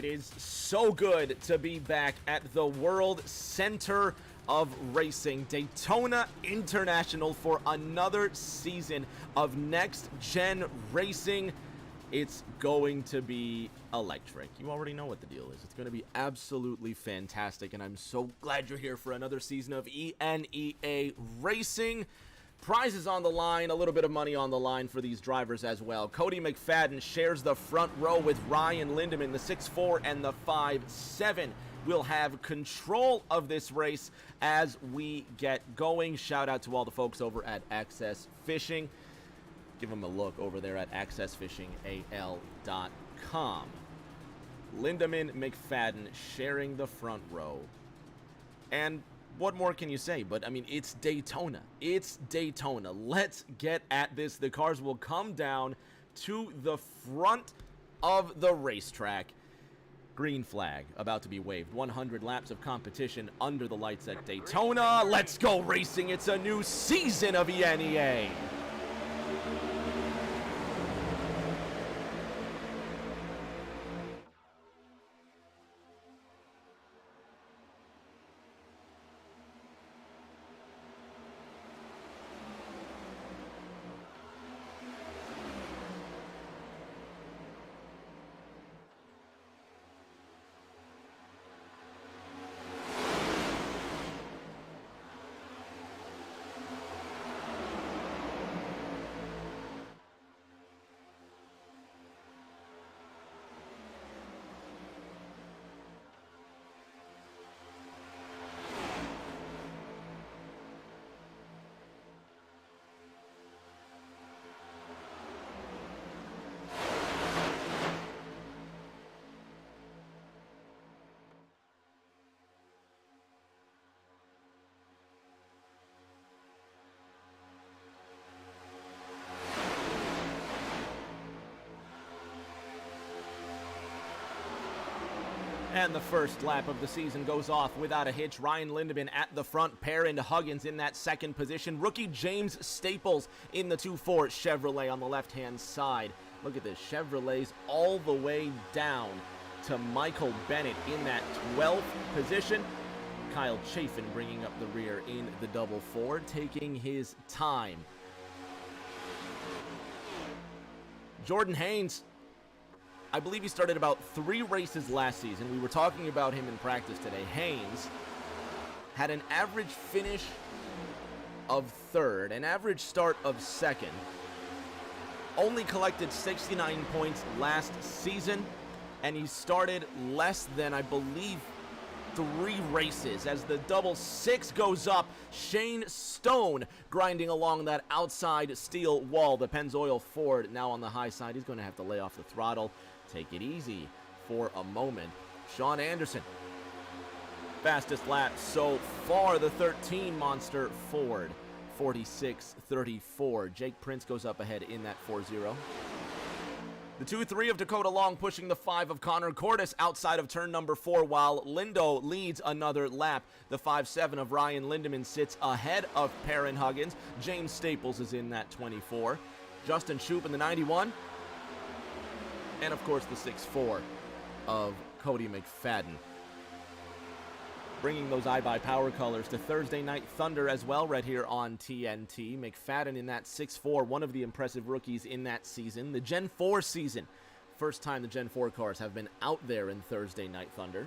It is so good to be back at the World Center of Racing, Daytona International, for another season of next-gen racing. It's going to be electric. You already know what the deal is. It's going to be absolutely fantastic, and I'm so glad you're here for another season of ENEA Racing. Prizes on the line, a little bit of money on the line for these drivers as well. Cody McFadden shares the front row with Ryan Lindeman, the 6'4" and the 5'7". We'll have control of this race as we get going. Shout out to all the folks over at Access Fishing. Give them a look over there at accessfishingal.com. Lindeman, McFadden sharing the front row. And what more can you say? But, I mean, it's Daytona. It's Daytona. Let's get at this. The cars will come down to the front of the racetrack. Green flag about to be waved. 100 laps of competition under the lights at Daytona. Let's go racing. It's a new season of ENEA. And the first lap of the season goes off without a hitch. Ryan Lindeman at the front, Perrin Huggins in that second position. Rookie James Staples in the 2-4 Chevrolet on the left-hand side. Look at this, Chevrolets all the way down to Michael Bennett in that 12th position. Kyle Chafin bringing up the rear in the 4-4, taking his time. Jordan Haynes, I believe he started about 3 races last season. We were talking about him in practice today. Haynes had an average finish of 3rd, an average start of 2nd. Only collected 69 points last season, and he started less than, I believe, 3 races. As the 6 goes up, Shane Stone grinding along that outside steel wall. The Pennzoil Ford now on the high side. He's going to have to lay off the throttle. Take it easy for a moment. Sean Anderson, fastest lap so far, the 13 Monster Ford, 46.34. Jake Prince goes up ahead in that 4-0. The 2-3 of Dakota Long pushing the 5 of Connor Cordes outside of turn number 4, while Lindo leads another lap. The 5-7 of Ryan Lindeman sits ahead of Perrin Huggins. James Staples is in that 24. Justin Shoup in the 91. And, of course, the 6-4 of Cody McFadden. Bringing those iBuy colors to Thursday Night Thunder as well, right here on TNT. McFadden in that 6-4, one of the impressive rookies in that season. The Gen 4 season. First time the Gen 4 cars have been out there in Thursday Night Thunder.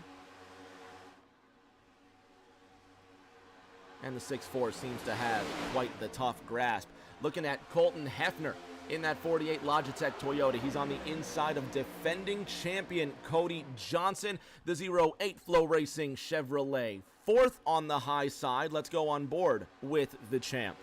And the 6-4 seems to have quite the tough grasp. Looking at Colton Hefner in that 48 Logitech Toyota. He's on the inside of defending champion Cody Johnson, the 08 Flow Racing Chevrolet. 4th on the high side. Let's go on board with the champ.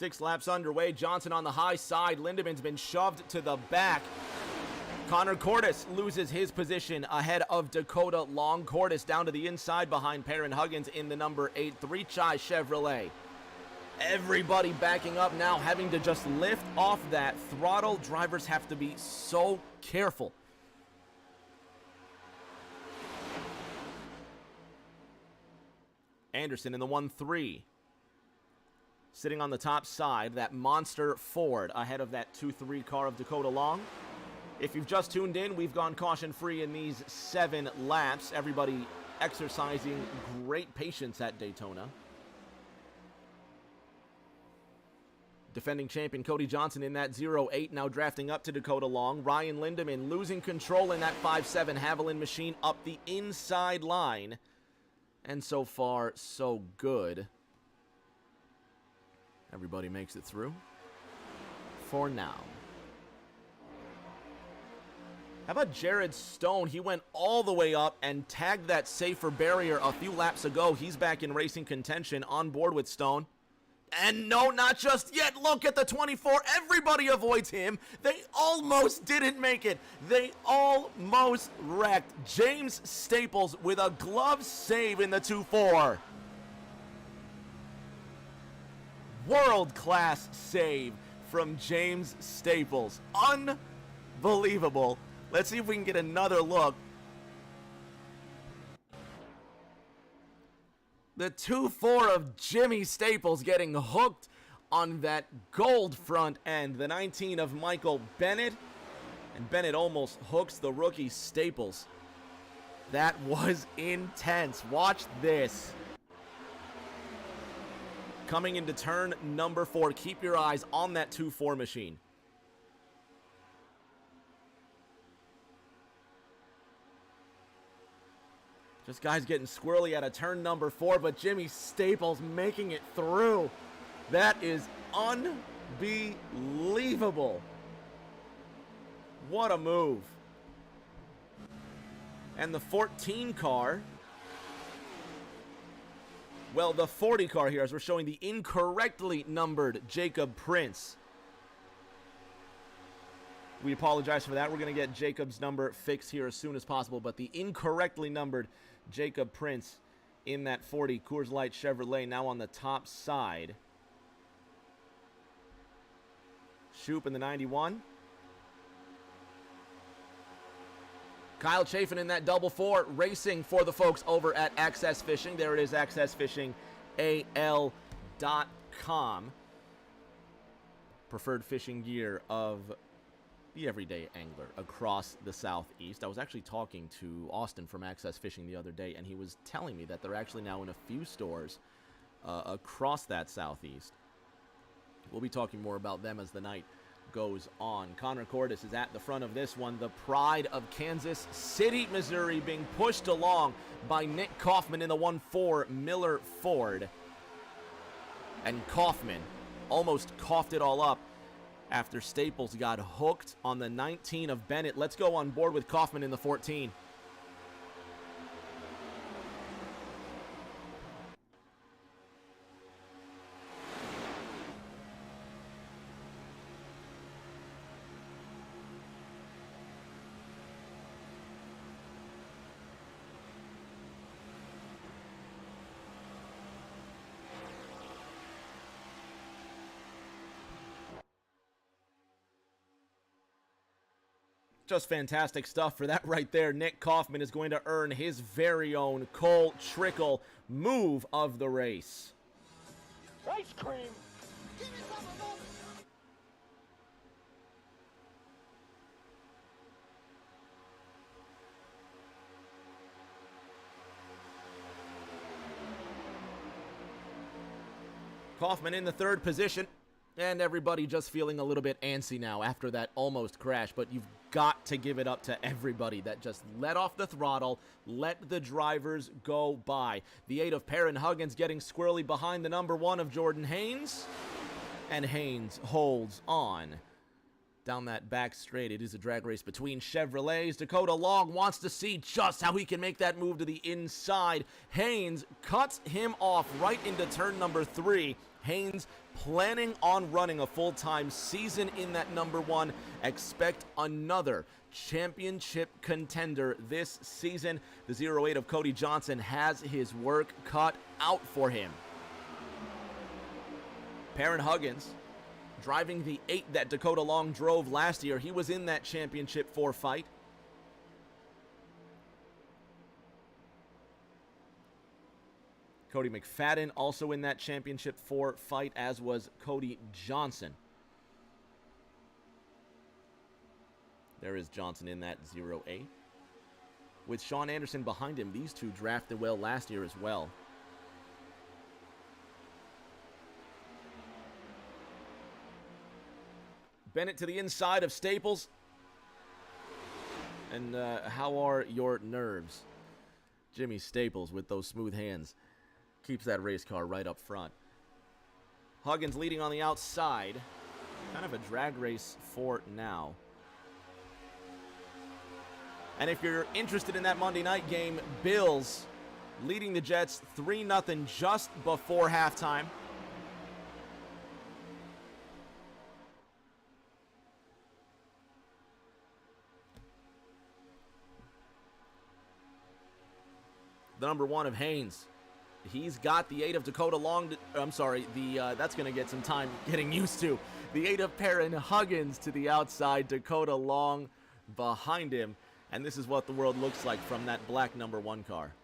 6 laps underway. Johnson on the high side. Lindemann's been shoved to the back. Connor Cordes loses his position ahead of Dakota Long. Cordes down to the inside behind Perrin Huggins in the number 8 3-Chai Chevrolet. Everybody backing up now, having to just lift off that throttle. Drivers have to be so careful. Anderson in the 1-3. Sitting on the top side, that monster Ford ahead of that 2-3 car of Dakota Long. If you've just tuned in, we've gone caution-free in these 7 laps. Everybody exercising great patience at Daytona. Defending champion Cody Johnson in that 0-8, now drafting up to Dakota Long. Ryan Lindemann losing control in that 5-7 Haviland machine up the inside line. And so far, so good. Everybody makes it through. For now. How about Jared Stone? He went all the way up and tagged that safer barrier a few laps ago. He's back in racing contention, on board with Stone. And no, not just yet. Look at the 24. Everybody avoids him. They almost didn't make it. They almost wrecked. James Staples with a glove save in the 2-4. World-class save from James Staples. Unbelievable. Let's see if we can get another look. The 2-4 of Jimmy Staples getting hooked on that gold front end. The 19 of Michael Bennett. And Bennett almost hooks the rookie Staples. That was intense. Watch this. Coming into turn number 4. Keep your eyes on that 2-4 machine. Just guys getting squirrely out of turn number 4, but Jimmy Staples making it through. That is unbelievable. What a move. And the 14 car, well, the 40 car here, as we're showing the incorrectly numbered Jacob Prince. We apologize for that. We're going to get Jacob's number fixed here as soon as possible, but the incorrectly numbered Jacob Prince in that 40 Coors Light Chevrolet, now on the top side. Shoop in the 91. Kyle Chafin in that double 4, racing for the folks over at Access Fishing. There it is, accessfishingal.com. Preferred fishing gear of the everyday angler across the Southeast. I was actually talking to Austin from Access Fishing the other day, and he was telling me that they're actually now in a few stores across that Southeast. We'll be talking more about them as the night goes on. Connor Cordes is at the front of this one. The pride of Kansas City, Missouri, being pushed along by Nick Kaufman in the 1-4 Miller Ford. And Kaufman almost coughed it all up after Staples got hooked on the 19 of Bennett. Let's go on board with Kaufman in the 14. Just fantastic stuff for that right there. Nick Kaufman is going to earn his very own Cole Trickle move of the race. Ice cream. Kaufman in the 3rd position. And everybody just feeling a little bit antsy now after that almost crash. But you've got to give it up to everybody that just let off the throttle, let the drivers go by. The 8 of Perrin Huggins getting squirrely behind the number 1 of Jordan Haynes. And Haynes holds on down that back straight. It is a drag race between Chevrolets. Dakota Long wants to see just how he can make that move to the inside. Haynes cuts him off right into turn number 3. Haynes planning on running a full-time season in that number 1. Expect another championship contender this season. The 08 of Cody Johnson has his work cut out for him. Perrin Huggins driving the 8 that Dakota Long drove last year. He was in that championship 4 fight. Cody McFadden also in that championship 4 fight, as was Cody Johnson. There is Johnson in that 08. With Sean Anderson behind him, these two drafted well last year as well. Bennett to the inside of Staples. And how are your nerves? Jimmy Staples with those smooth hands keeps that race car right up front. Huggins leading on the outside. Kind of a drag race for now. And if you're interested in that Monday night game, Bills leading the Jets 3-0 just before halftime. The number 1 of Haynes. He's got the 8 of Dakota Long. That's going to get some time getting used to. The 8 of Perrin Huggins to the outside. Dakota Long behind him. And this is what the world looks like from that black number 1 car.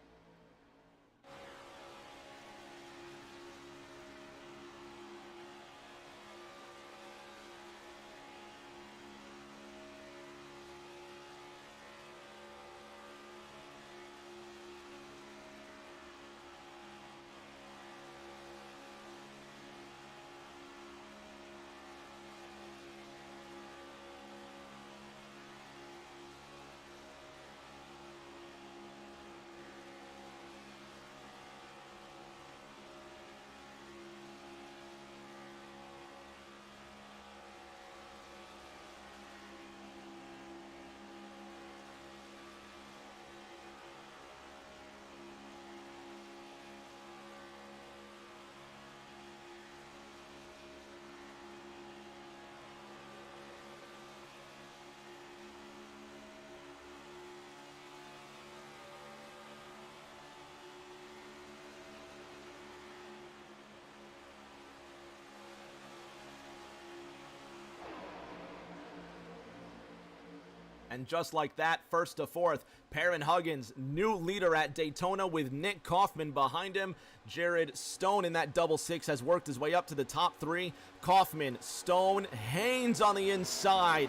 And just like that, first to fourth, Perrin Huggins, new leader at Daytona with Nick Kaufman behind him. Jared Stone in that double 6 has worked his way up to the top 3. Kaufman, Stone, Haynes on the inside.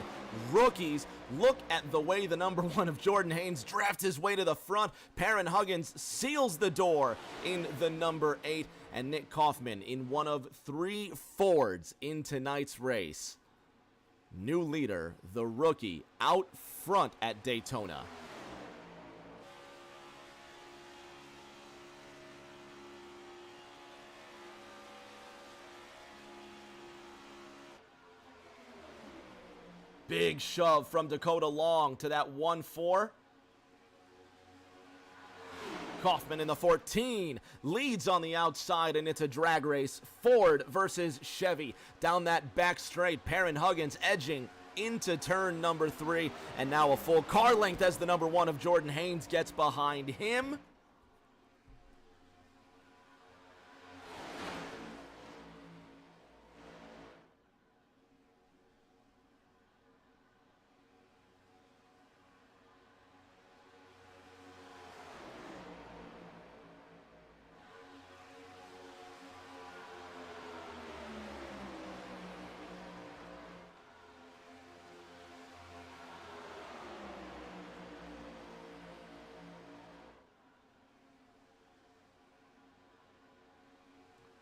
Rookies, look at the way the number 1 of Jordan Haynes drafts his way to the front. Perrin Huggins seals the door in the number 8. And Nick Kaufman in one of 3 Fords in tonight's race. New leader, the rookie, out front at Daytona. Big shove from Dakota Long to that 1-4. Kaufman in the 14 leads on the outside, and it's a drag race. Ford versus Chevy down that back straight. Perrin Huggins edging into turn number 3, and now a full car length as the number 1 of Jordan Haynes gets behind him.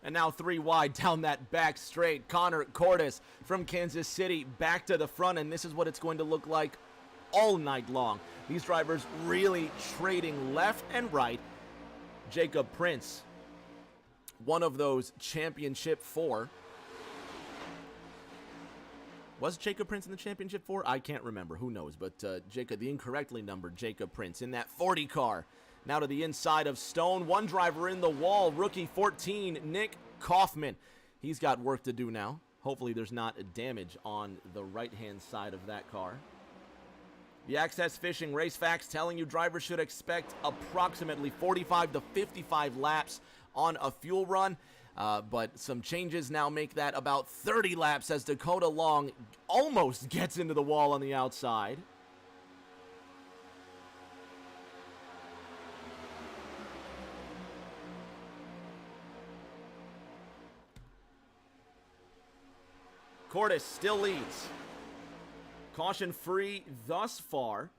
And now 3 wide down that back straight. Connor Cordes from Kansas City back to the front, and this is what it's going to look like all night long. These drivers really trading left and right. Jacob Prince, one of those championship 4. Was Jacob Prince in the championship 4? I can't remember. Who knows? But Jacob, the incorrectly numbered Jacob Prince in that 40 car. Now to the inside of Stone. One driver in the wall. Rookie 14, Nick Kaufman. He's got work to do now. Hopefully there's not damage on the right-hand side of that car. The Access Fishing Race Facts telling you drivers should expect approximately 45 to 55 laps on a fuel run. But some changes now make that about 30 laps as Dakota Long almost gets into the wall on the outside. Cordes still leads. Caution free thus far.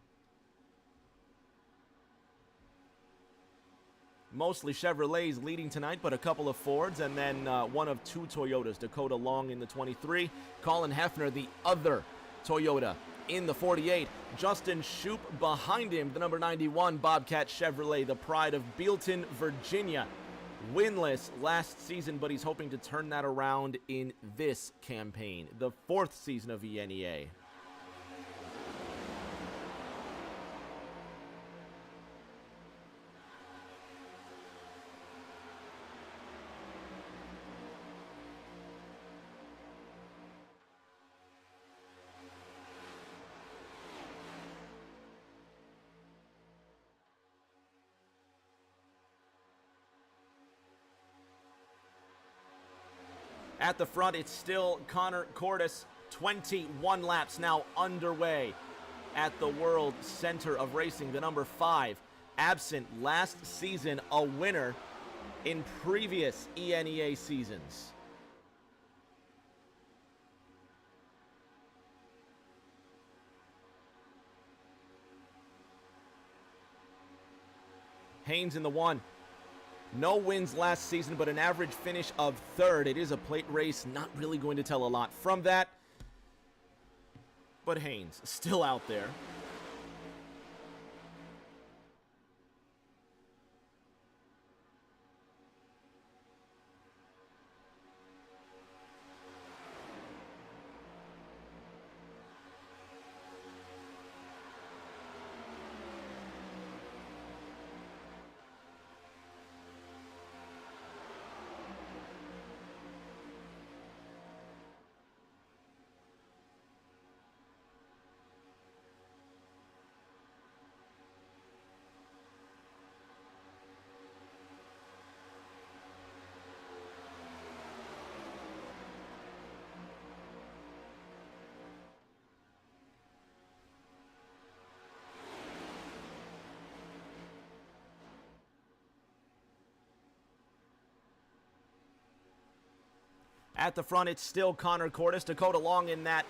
Mostly Chevrolets leading tonight, but a couple of Fords, and then one of two Toyotas. Dakota Long in the 23. Colin Hefner, the other Toyota, in the 48. Justin Shoup behind him, the number 91 Bobcat Chevrolet, the pride of Bealton, Virginia. Winless last season, but he's hoping to turn that around in this campaign, the 4th season of ENEA. At the front, it's still Connor Cordes. 21 laps now underway at the World Center of Racing. The number 5, absent last season, a winner in previous ENEA seasons. Haynes in the 1. No wins last season, but an average finish of 3rd. It is a plate race, not really going to tell a lot from that. But Haynes still out there. At the front, it's still Connor Cordes. Dakota Long in that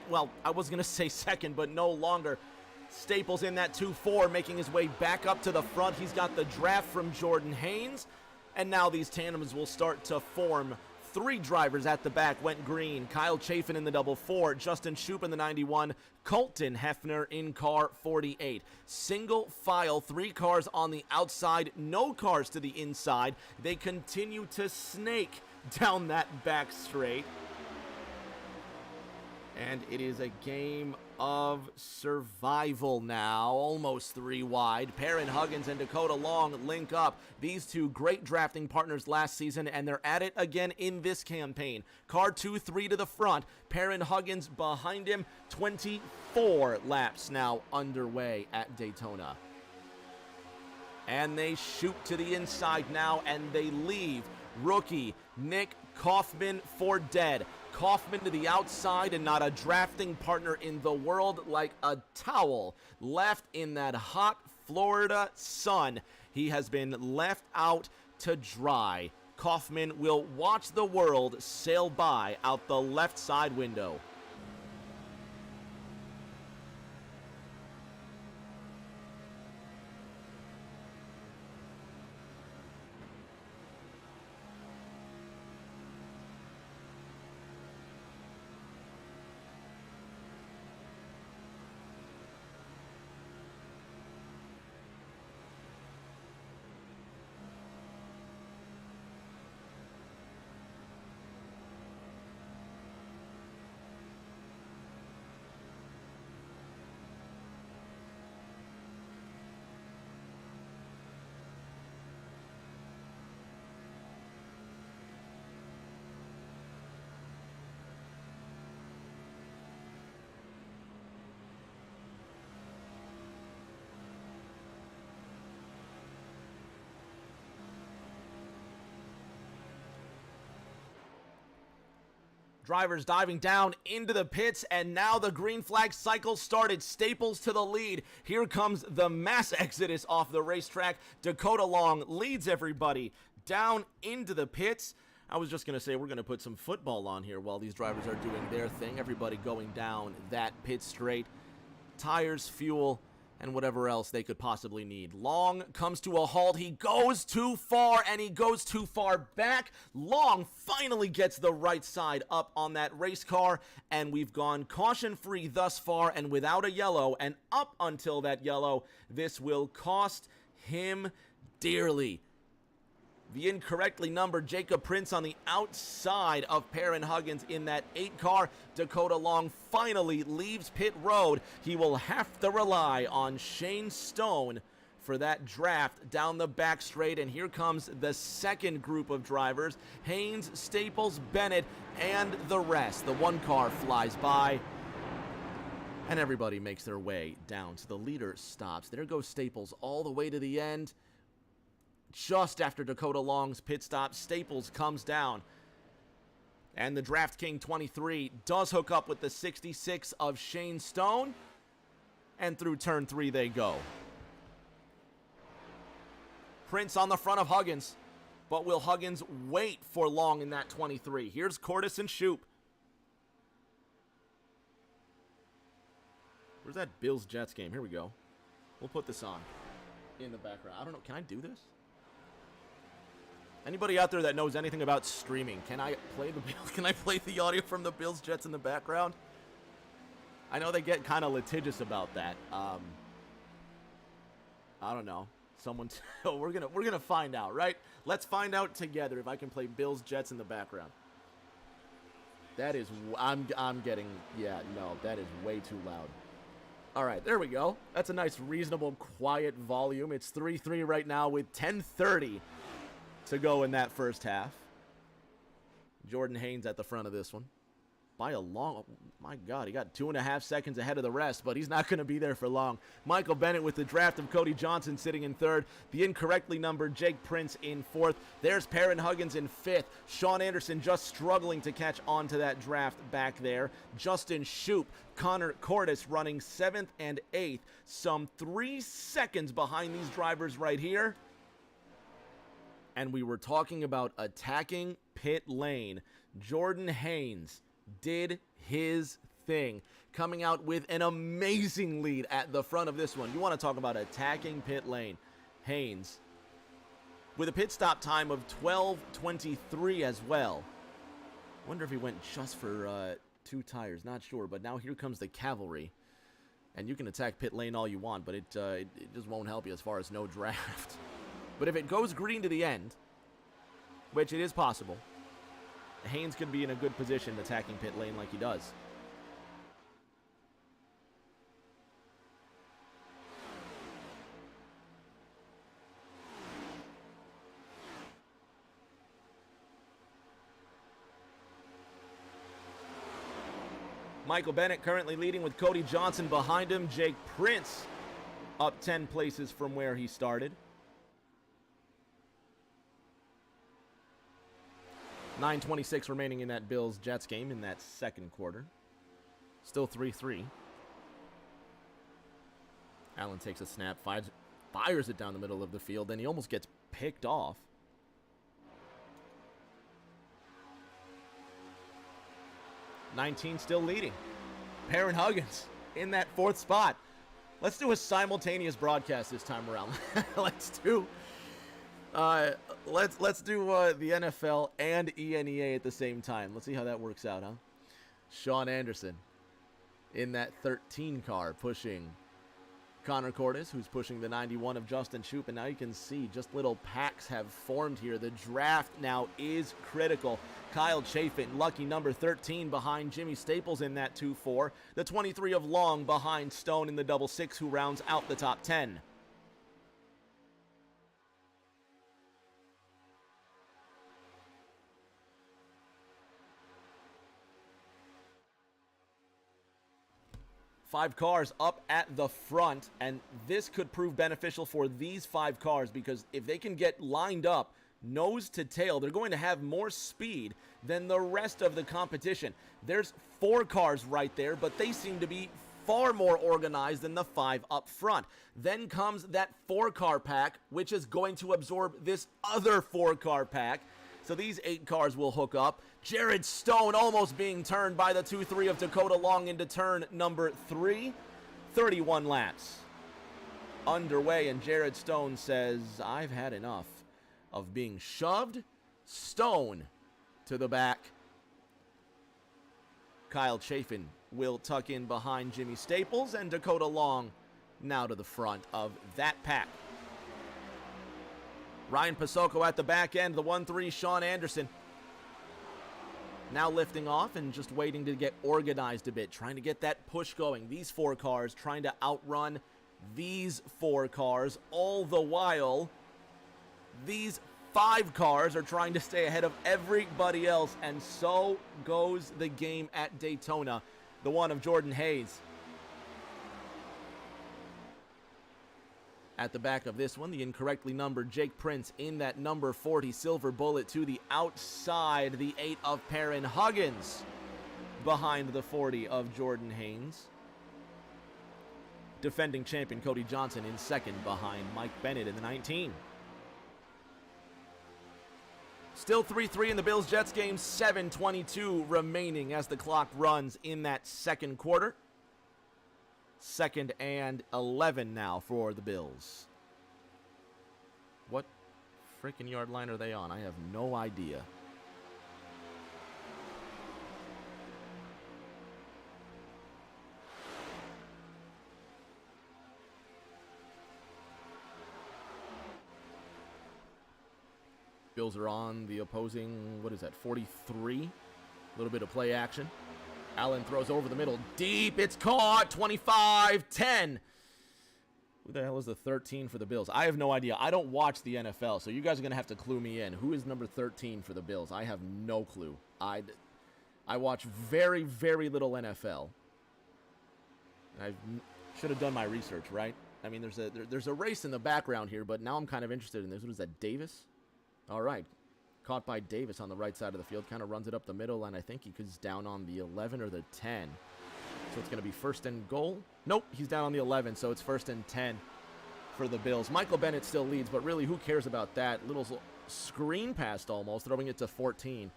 well, I was going to say second, but no longer. Staples in that 2-4, making his way back up to the front. He's got the draft from Jordan Haynes. And now these tandems will start to form. 3 drivers at the back went green. Kyle Chafin in the 4, Justin Shoup in the 91, Colton Hefner in car 48. Single file, 3 cars on the outside, no cars to the inside. They continue to snake down that back straight. And it is a game of survival now, almost 3 wide. Perrin Huggins and Dakota Long link up. These two great drafting partners last season, and they're at it again in this campaign. Car 2-3 to the front. Perrin Huggins behind him. 24 laps now underway at Daytona. And they shoot to the inside now, and they leave rookie Nick Kaufman for dead. Kaufman to the outside, and not a drafting partner in the world like a towel left in that hot Florida sun. He has been left out to dry. Kaufman will watch the world sail by out the left side window. Drivers diving down into the pits, and now the green flag cycle started. Staples to the lead. Here comes the mass exodus off the racetrack. Dakota Long leads everybody down into the pits. I was just going to say we're going to put some football on here while these drivers are doing their thing. Everybody going down that pit straight. Tires, fuel, and whatever else they could possibly need. Long comes to a halt. He goes too far, and he goes too far back. Long finally gets the right side up on that race car, and we've gone caution-free thus far and without a yellow, and up until that yellow, this will cost him dearly. The incorrectly numbered Jacob Prince on the outside of Perrin Huggins in that 8 car. Dakota Long finally leaves pit road. He will have to rely on Shane Stone for that draft down the back straight. And here comes the second group of drivers. Haynes, Staples, Bennett, and the rest. The 1 car flies by, and everybody makes their way down. So the leader stops. There goes Staples all the way to the end. Just after Dakota Long's pit stop, Staples comes down. And the Draft King 23 does hook up with the 66 of Shane Stone. And through turn 3 they go. Prince on the front of Huggins. But will Huggins wait for Long in that 23? Here's Cordes and Shoup. Where's that Bills Jets game? Here we go. We'll put this on in the background. I don't know. Can I do this? Anybody out there that knows anything about streaming, can I play the audio from the Bills Jets in the background? I know they get kind of litigious about that. I don't know. We're gonna find out, right? Let's find out together if I can play Bills Jets in the background. That is, I'm getting, yeah, no, that is way too loud. All right, there we go. That's a nice, reasonable, quiet volume. It's 3-3 right now with 10:30 to go in that first half. Jordan Haynes at the front of this one. By a long, my God, he got 2.5 seconds ahead of the rest, but he's not going to be there for long. Michael Bennett with the draft of Cody Johnson sitting in 3rd. The incorrectly numbered Jake Prince in 4th. There's Perrin Huggins in 5th. Sean Anderson just struggling to catch on to that draft back there. Justin Shoup, Connor Cordes running 7th and 8th. Some 3 seconds behind these drivers right here. And we were talking about attacking pit lane. Jordan Haynes did his thing, coming out with an amazing lead at the front of this one. You want to talk about attacking pit lane. Haynes with a pit stop time of 12:23 as well. Wonder if he went just for 2 tires. Not sure, but now here comes the cavalry. And you can attack pit lane all you want, but it just won't help you as far as no draft. But if it goes green to the end, which it is possible, Haynes could be in a good position attacking pit lane like he does. Michael Bennett currently leading with Cody Johnson behind him. Jake Prince up 10 places from where he started. 9:26 remaining in that Bills-Jets game in that second quarter. Still 3-3. Allen takes a snap, fires it down the middle of the field, then he almost gets picked off. '19 still leading. Perrin Huggins in that 4th spot. Let's do a simultaneous broadcast this time around. Let's do the NFL and ENEA at the same time. Let's see how that works out, huh? Sean Anderson in that 13 car pushing Connor Cordes, who's pushing the 91 of Justin Shoup. And now you can see just little packs have formed here. The draft now is critical. Kyle Chafin, lucky number 13 behind Jimmy Staples in that 2-4. The 23 of Long behind Stone in the 6-6, who rounds out the top 10. Five cars up at the front, and this could prove beneficial for these 5 cars, because if they can get lined up nose to tail. They're going to have more speed than the rest of the competition. There's 4 cars right there, but they seem to be far more organized than the 5 up front. Then comes that 4-car pack, which is going to absorb this other 4-car pack. So these 8 cars will hook up. Jared Stone almost being turned by the 2-3 of Dakota Long into turn number 3. 31 laps underway, and Jared Stone says, I've had enough of being shoved. Stone to the back. Kyle Chafin will tuck in behind Jimmy Staples, and Dakota Long now to the front of that pack. Ryan Pasocco at the back end, the 1-3 Sean Anderson. Now lifting off and just waiting to get organized a bit, trying to get that push going. These 4 cars trying to outrun these 4 cars, all the while these 5 cars are trying to stay ahead of everybody else, and so goes the game at Daytona, the one of Jordan Hayes. At the back of this one, the incorrectly numbered Jake Prince in that number 40 Silver Bullet to the outside, the 8 of Perrin Huggins behind the 40 of Jordan Haynes. Defending champion Cody Johnson in second behind Mike Bennett in the 19. Still 3-3 in the Bills-Jets game, 7:22 remaining as the clock runs in that second quarter. 2nd and 11 now for the Bills. What freaking yard line are they on? I have no idea. Bills are on the opposing, 43? A little bit of play action. Allen throws over the middle, deep, it's caught, 25-10. Who the hell is the 13 for the Bills? I have no idea. I don't watch the NFL, so you guys are going to have to clue me in. Who is number 13 for the Bills? I have no clue. I watch very, very little NFL. I should have done my research, right? I mean, there's a race in the background here, but now I'm kind of interested in this. What is that, Davis? All right. Caught by Davis on the right side of the field. Kind of runs it up the middle, and I think he goes down on the 11 or the 10. So it's going to be 1st and goal. Nope, he's down on the 11, so it's 1st and 10 for the Bills. Michael Bennett still leads, but really, who cares about that? Little screen pass almost, throwing it to 14.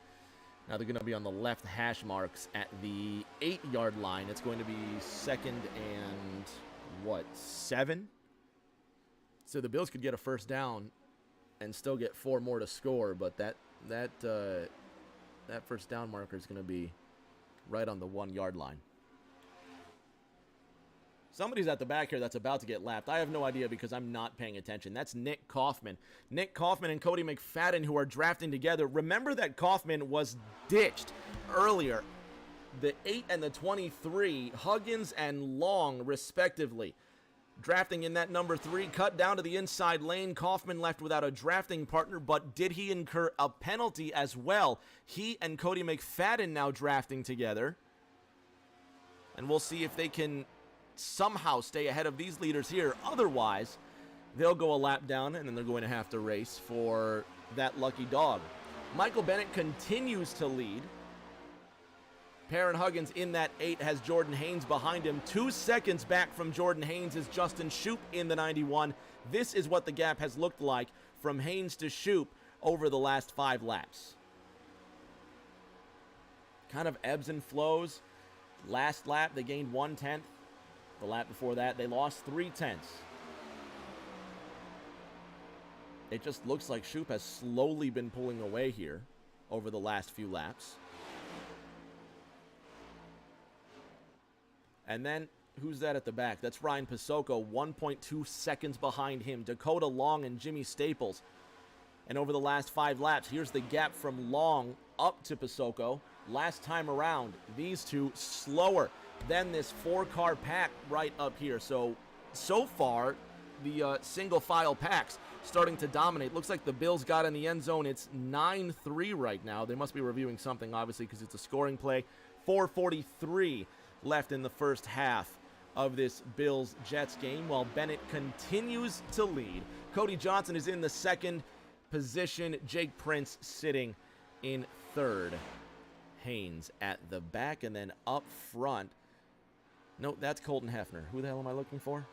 Now they're going to be on the left hash marks at the 8-yard line. It's going to be 2nd and, 7? So the Bills could get a first down and still get 4 more to score, but that first down marker is going to be right on the 1-yard line. Somebody's at the back here that's about to get lapped. I have no idea because I'm not paying attention. That's Nick Kaufman. Nick Kaufman and Cody McFadden, who are drafting together. Remember that Kaufman was ditched earlier. The 8 and the 23, Huggins and Long, respectively. Drafting in that number 3, cut down to the inside lane. Kaufman left without a drafting partner, but did he incur a penalty as well? He and Cody McFadden now drafting together. And we'll see if they can somehow stay ahead of these leaders here. Otherwise, they'll go a lap down, and then they're going to have to race for that lucky dog. Michael Bennett continues to lead. Perrin Huggins in that 8 has Jordan Haynes behind him. 2 seconds back from Jordan Haynes is Justin Shoup in the 91. This is what the gap has looked like from Haynes to Shoup over the last 5 laps. Kind of ebbs and flows. Last lap, they gained 1/10. The lap before that, they lost 3/10. It just looks like Shoup has slowly been pulling away here over the last few laps. And then, who's that at the back? That's Ryan Pasocco, 1.2 seconds behind him. Dakota Long and Jimmy Staples. And over the last 5 laps, here's the gap from Long up to Pasocco. Last time around, these two slower than this 4-car pack right up here. So far, the single file packs starting to dominate. Looks like the Bills got in the end zone. It's 9-3 right now. They must be reviewing something, obviously, because it's a scoring play. 4:43 left in the first half of this Bills-Jets game, while Bennett continues to lead. Cody Johnson is in the second. position. Jake Prince sitting in third. Haynes at the back, and then up front. No, that's Colton Hefner. Who the hell am I looking for?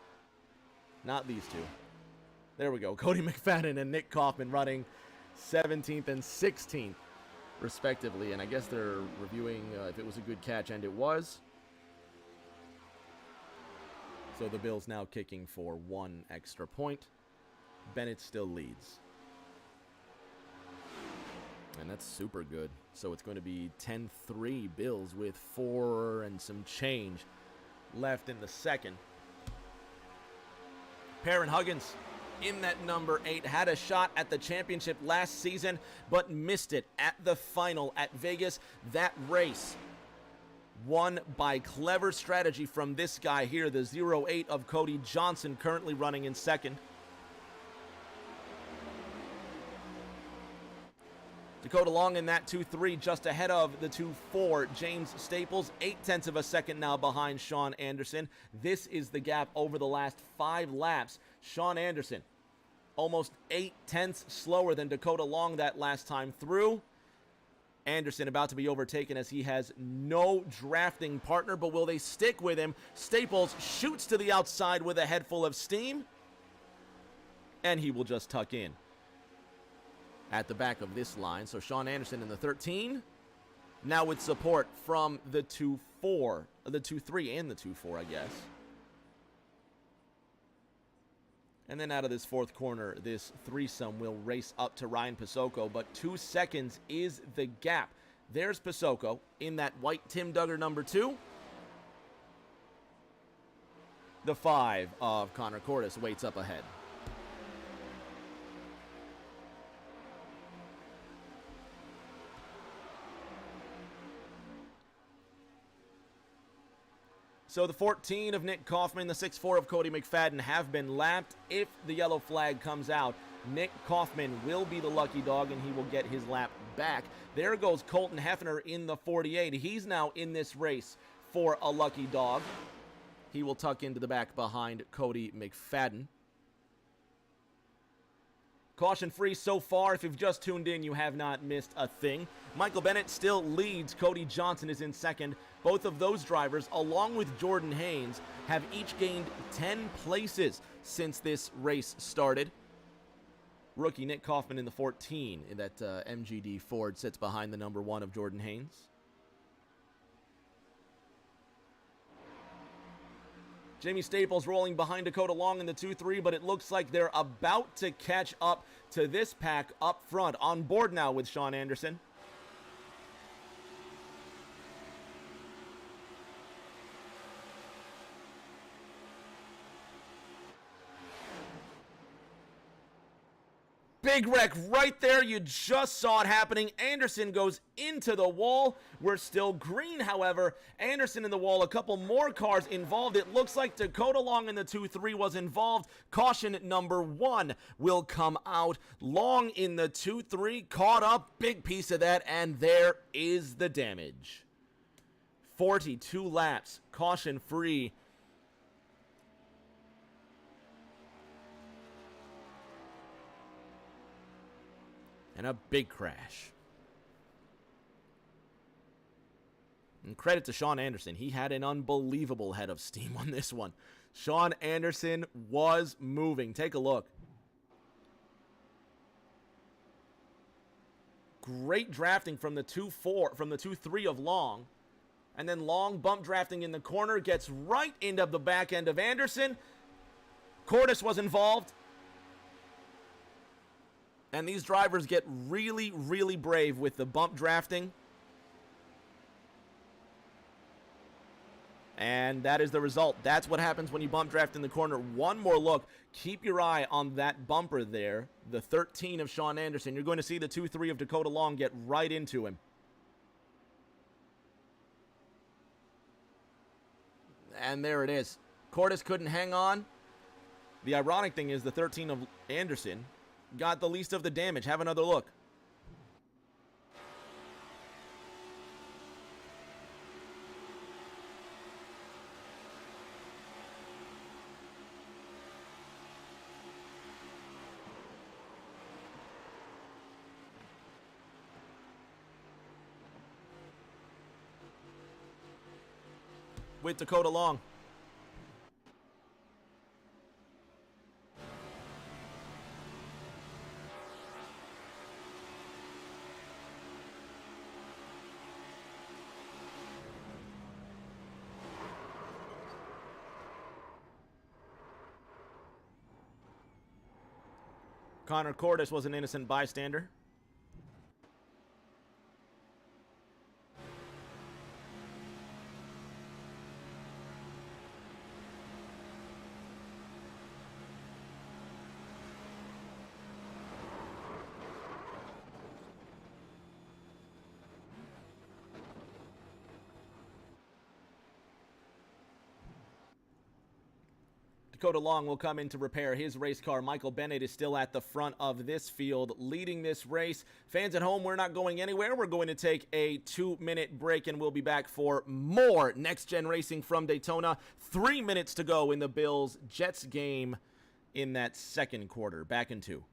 Not these two. There we go. Cody McFadden and Nick Kaufman running 17th and 16th, respectively. And I guess they're reviewing if it was a good catch, and it was. So the Bills now kicking for 1 extra point. Bennett still leads. And that's super good. So it's going to be 10-3 Bills with 4 and some change left in the second. Perrin Huggins in that number 8 had a shot at the championship last season, but missed it at the final at Vegas. That race won by clever strategy from this guy here, the 08 of Cody Johnson, currently running in second. Dakota Long in that 2-3, just ahead of the 2-4. James Staples, 0.8 of a second now behind Sean Anderson. This is the gap over the last 5 laps. Sean Anderson, almost 0.8 slower than Dakota Long that last time through. Anderson about to be overtaken as he has no drafting partner, but will they stick with him? Staples shoots to the outside with a head full of steam, and he will just tuck in at the back of this line. So Sean Anderson in the 13, now with support from the 2-4, the 2-3 and the 2-4, I guess. And then out of this fourth corner, this threesome will race up to Ryan Pasoko, but 2 seconds is the gap. There's Pasoko in that white Tim Duggar number 2. The 5 of Connor Cordes waits up ahead. So the 14 of Nick Kaufman, the 6-4 of Cody McFadden have been lapped. If the yellow flag comes out, Nick Kaufman will be the lucky dog, and he will get his lap back. There goes Colton Hefner in the 48. He's now in this race for a lucky dog. He will tuck into the back behind Cody McFadden. Caution free so far. If you've just tuned in, you have not missed a thing. Michael Bennett still leads. Cody Johnson is in second. Both of those drivers, along with Jordan Haynes, have each gained 10 places since this race started. Rookie Nick Kaufman in the 14 in that MGD Ford sits behind the number 1 of Jordan Haynes. Jamie Staples rolling behind Dakota Long in the 2-3, but it looks like they're about to catch up to this pack up front. On board now with Sean Anderson. Big wreck right there. You just saw it happening. Anderson goes into the wall. We're still green, however. Anderson in the wall. A couple more cars involved. It looks like Dakota Long in the 2-3 was involved. Caution number 1 will come out. Long in the 2-3 caught up. Big piece of that, and there is the damage. 42 laps. Caution free. And a big crash. And credit to Sean Anderson. He had an unbelievable head of steam on this one. Sean Anderson was moving. Take a look. Great drafting from the 2-4, from the 2-3 of Long. And then Long bump drafting in the corner, gets right into the back end of Anderson. Cordes was involved. And these drivers get really, really brave with the bump drafting. And that is the result. That's what happens when you bump draft in the corner. One more look. Keep your eye on that bumper there. The 13 of Sean Anderson. You're going to see the 2-3 of Dakota Long get right into him. And there it is. Cordes couldn't hang on. The ironic thing is the 13 of Anderson got the least of the damage. Have another look. with Dakota Long. Connor Cordes was an innocent bystander. Dakota Long will come in to repair his race car. Michael Bennett is still at the front of this field, leading this race. Fans at home, we're not going anywhere. We're going to take a 2-minute break, and we'll be back for more next-gen racing from Daytona. 3 minutes to go in the Bills-Jets game in that second quarter. Back in 2.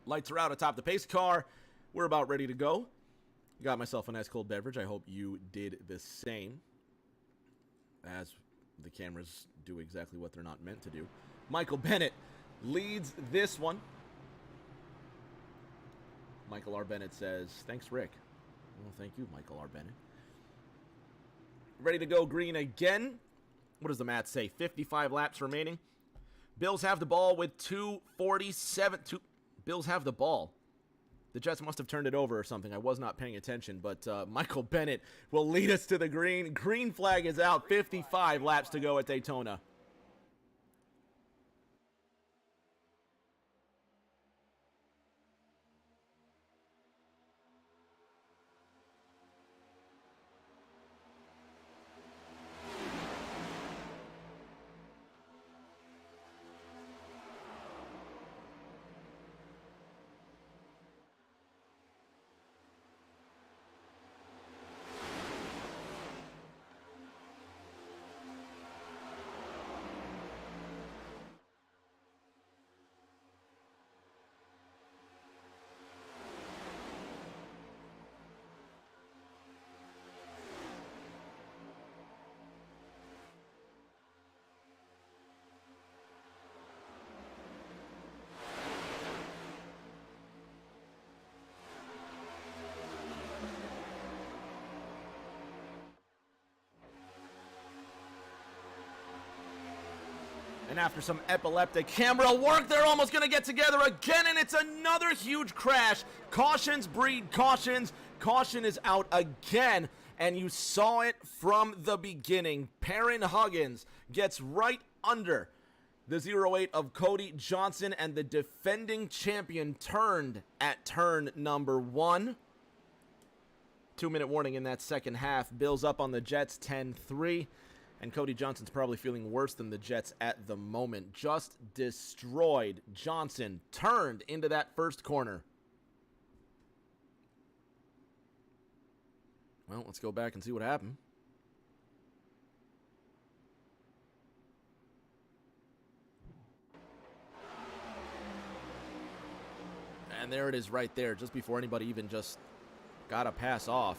Lights are out atop the pace car. We're about ready to go. Got myself a nice cold beverage. I hope you did the same, as the cameras do exactly what they're not meant to do. Michael Bennett leads this one. Michael R. Bennett says, thanks, Rick. Well, thank you, Michael R. Bennett. Ready to go green again. What does the math say? 55 laps remaining. Bills have the ball with 2:47. Bills have the ball. The Jets must have turned it over or something. I was not paying attention, but Michael Bennett will lead us to the green. Green flag is out. 55 laps to go at Daytona. after some epileptic camera work, they're almost going to get together again, and it's another huge crash. Cautions breed cautions. Caution is out again, and you saw it from the beginning. Perrin Huggins gets right under the 08 of Cody Johnson, and the defending champion turned at turn number 1. 2-minute warning in that second half. Bills up on the Jets 10-3. And Cody Johnson's probably feeling worse than the Jets at the moment. Just destroyed. Johnson turned into that first corner. Well, let's go back and see what happened. And there it is right there, just before anybody even just got a pass off.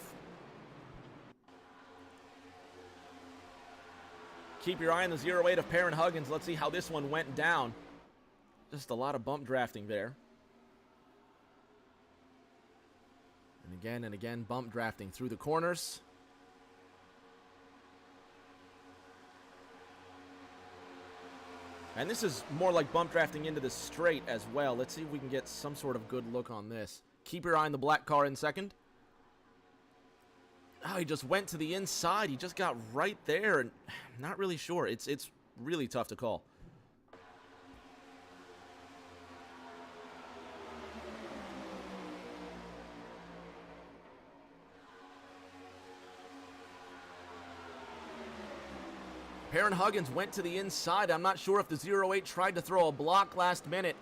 Keep your eye on the 08 of Perrin Huggins. Let's see how this one went down. Just a lot of bump drafting there. And again, bump drafting through the corners. And this is more like bump drafting into the straight as well. Let's see if we can get some sort of good look on this. Keep your eye on the black car in second. Oh, he just went to the inside. He just got right there, and not really sure. It's really tough to call. Perrin Huggins went to the inside. I'm not sure if the 08 tried to throw a block last minute,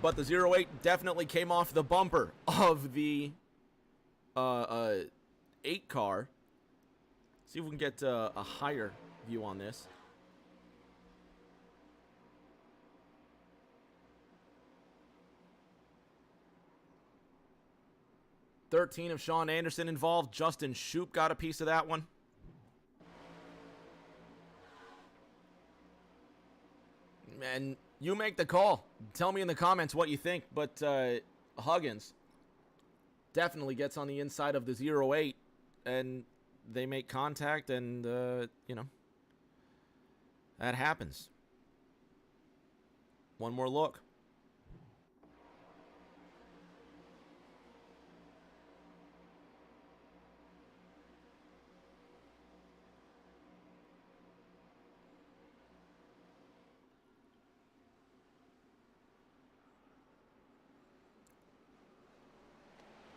but the 08 definitely came off the bumper of the 8 car. See if we can get a higher view on this. $13 of Sean Anderson involved. Justin Shoup got a piece of that one. And you make the call. Tell me in the comments what you think. But Huggins definitely gets on the inside of the 08, and they make contact, and, you know, that happens. One more look.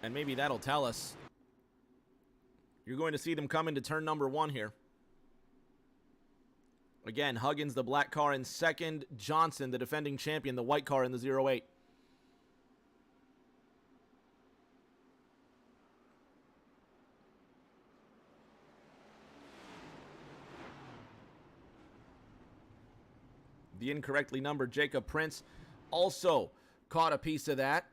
And maybe that'll tell us. You're going to see them come into turn number 1 here. Again, Huggins, the black car in second. Johnson, the defending champion, the white car in the 08. The incorrectly numbered Jacob Prince also caught a piece of that.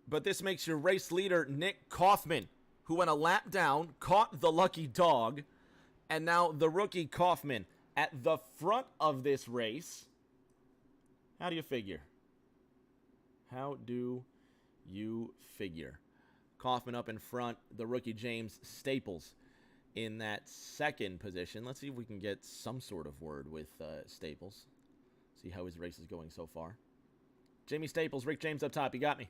But this makes your race leader, Nick Kaufman, who went a lap down, caught the lucky dog, and now the rookie Kaufman at the front of this race. How do you figure? How do you figure? Kaufman up in front, the rookie James Staples in that second position. Let's see if we can get some sort of word with Staples. See how his race is going so far. Jamie Staples, Rick James up top. You got me.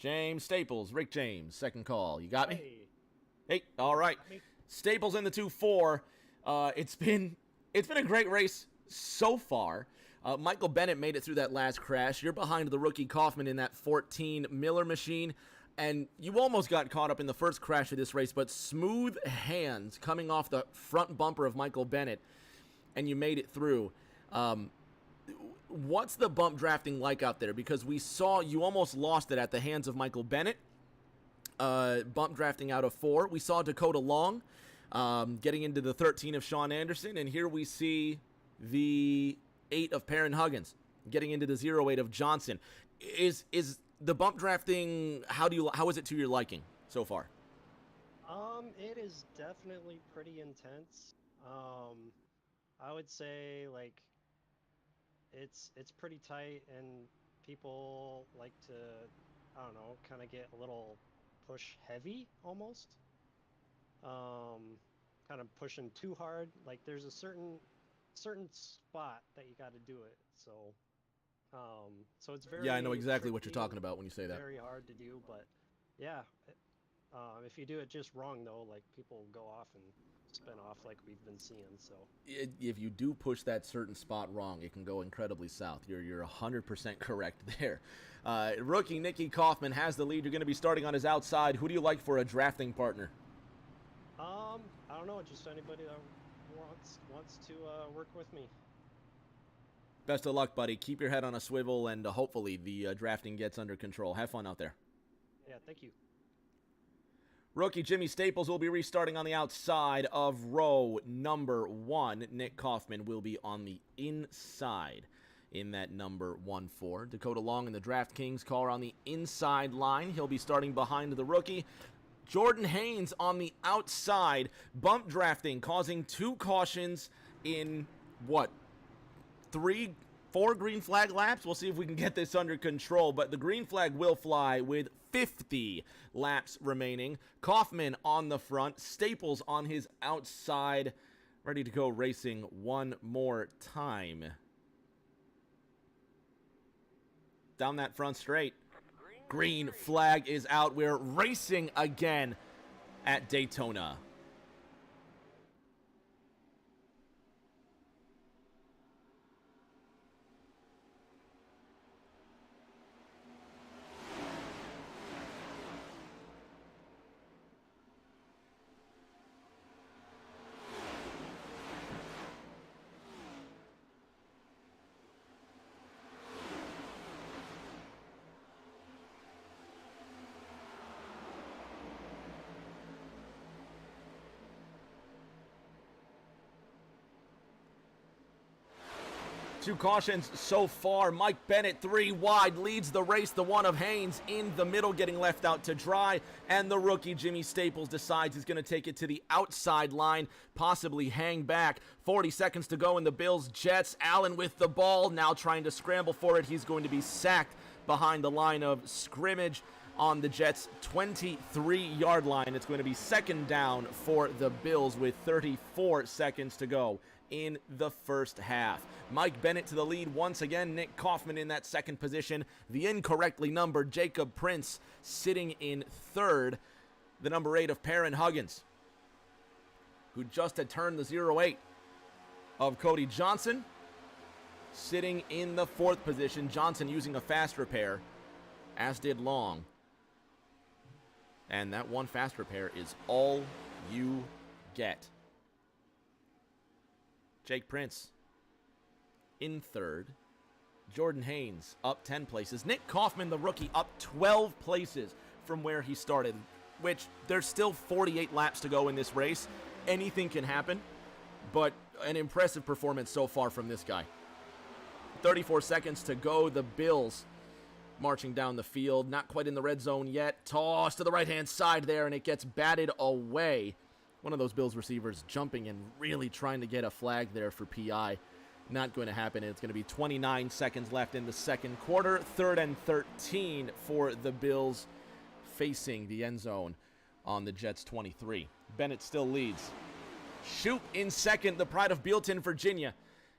James Staples, Rick James, second call. You got me? Hey, all right. Staples in the 2-4. It's been a great race so far. Michael Bennett made it through that last crash. You're behind the rookie Kaufman in that 14 Miller machine, and you almost got caught up in the first crash of this race, but smooth hands coming off the front bumper of Michael Bennett, and you made it through. What's the bump drafting like out there? Because we saw you almost lost it at the hands of Michael Bennett. Bump drafting out of 4. We saw Dakota Long getting into the 13 of Sean Anderson. And here we see the 8 of Perrin Huggins getting into the 08 of Johnson. Is the bump drafting, how is it to your liking so far? It is definitely pretty intense. I would say, like, it's pretty tight, and people like to, I don't know, kind of get a little push heavy almost. kind of pushing too hard. Like there's a certain spot that you got to do it. So it's very Yeah, I know exactly what you're tricky, talking about when you say that. very hard to do. But yeah, if you do it just wrong though, like people go off and spin off like we've been seeing. So If you do push that certain spot wrong, it can go incredibly south. You're 100% correct there. Rookie Nicky Kaufman has the lead. You're going to be starting on his outside. Who do you like for a drafting partner? I don't know, just anybody that wants to work with me. Best of luck, buddy. Keep your head on a swivel, and hopefully the drafting gets under control. Have fun out there. Yeah, thank you. Rookie Jimmy Staples will be restarting on the outside of row number 1. Nick Kaufman will be on the inside in that number 1-4. Dakota Long and the DraftKings car on the inside line. He'll be starting behind the rookie. Jordan Haynes on the outside. Bump drafting causing 2 cautions in, 4 green flag laps? We'll see if we can get this under control, but the green flag will fly with 50 laps remaining. Kaufman on the front, Staples on his outside, ready to go racing one more time. Down that front straight. Green flag is out. We're racing again at Daytona. Two cautions so far. Mike Bennett 3 wide leads the race. The one of Haynes in the middle getting left out to dry. And the rookie Jimmy Staples decides he's going to take it to the outside line, possibly hang back. 40 seconds to go in the Bills Jets. Allen with the ball, now trying to scramble for it. He's going to be sacked behind the line of scrimmage on the Jets' 23-yard line. It's going to be second down for the Bills with 34 seconds to go in the first half. Mike Bennett to the lead once again. Nick Kaufman in that second position. The incorrectly numbered Jacob Prince sitting in third. The number 8 of Perrin Huggins, who just had turned the 08 of Cody Johnson, sitting in the fourth position. Johnson using a fast repair, as did Long. And that one fast repair is all you get. Jake Prince in third. Jordan Haynes up 10 places. Nick Kaufman, the rookie, up 12 places from where he started, which there's still 48 laps to go in this race. Anything can happen, but an impressive performance so far from this guy. 34 seconds to go. The Bills marching down the field. Not quite in the red zone yet. Toss to the right-hand side there, and it gets batted away. One of those Bills receivers jumping and really trying to get a flag there for PI. Not going to happen. It's going to be 29 seconds left in the second quarter. 3rd and 13 for the Bills facing the end zone on the Jets' 23. Bennett still leads. Shoot in second, the pride of Bealton, Virginia.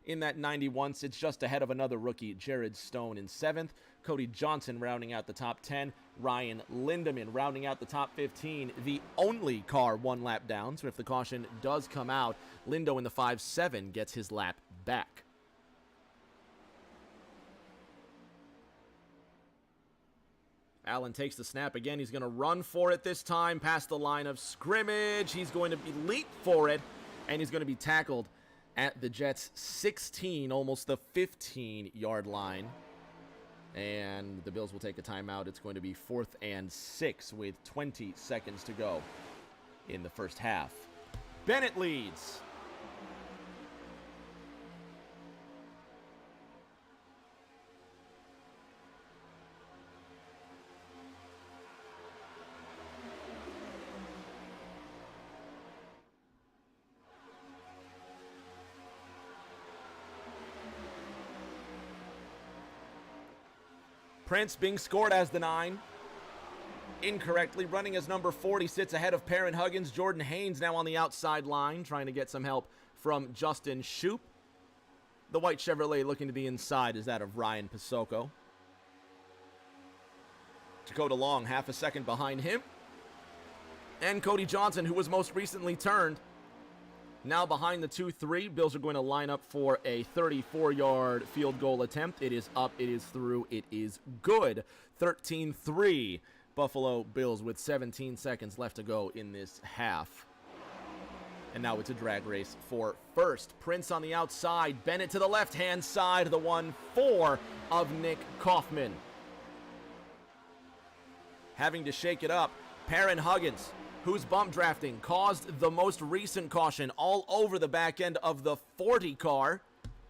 In that 91, sits just ahead of another rookie, Jared Stone, in 7th. Cody Johnson rounding out the top 10. Ryan Lindemann rounding out the top 15. The only car 1 lap down, so if the caution does come out, Lindo in the 5-7 gets his lap back. Allen takes the snap again. He's going to run for it this time past the line of scrimmage. He's going to leap for it, and he's going to be tackled at the Jets' 16, almost the 15-yard line. And the Bills will take a timeout. It's going to be 4th and 6 with 20 seconds to go in the first half. Bennett leads. Prince being scored as the 9. incorrectly. Running as number 40, sits ahead of Perrin Huggins. Jordan Haynes now on the outside line, trying to get some help from Justin Shoup. The white Chevrolet looking to the inside is that of Ryan Pasocco. Dakota Long, half a second behind him. And Cody Johnson, who was most recently turned, now behind the 2-3. Bills are going to line up for a 34-yard field goal attempt. It is up, it is through, it is good. 13-3, Buffalo Bills with 17 seconds left to go in this half. And now it's a drag race for first. Prince on the outside, Bennett to the left-hand side, the 1-4 of Nick Kaufman. Having to shake it up, Perrin Huggins, whose bump drafting caused the most recent caution all over the back end of the 40 car,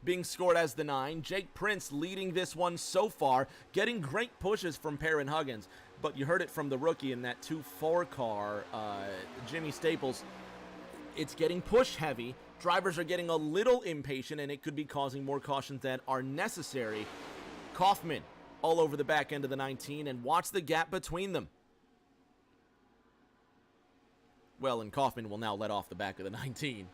being scored as the 9. Jake Prince leading this one so far, getting great pushes from Perrin Huggins, but you heard it from the rookie in that 2-4 car, Jimmy Staples. It's getting push heavy. Drivers are getting a little impatient, and it could be causing more cautions than are necessary. Kaufman all over the back end of the 19, and watch the gap between them. Well, and Kaufman will now let off the back of the 19.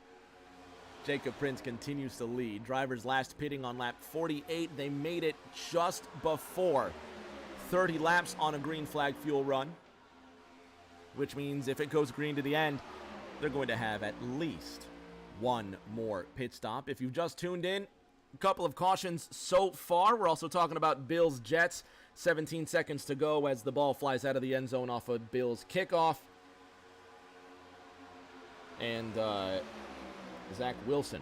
Jacob Prince continues to lead. Drivers last pitting on lap 48. They made it just before 30 laps on a green flag fuel run, which means if it goes green to the end, they're going to have at least one more pit stop. If you've just tuned in, a couple of cautions so far. We're also talking about Bills Jets. 17 seconds to go as the ball flies out of the end zone off a Bills kickoff. And Zach Wilson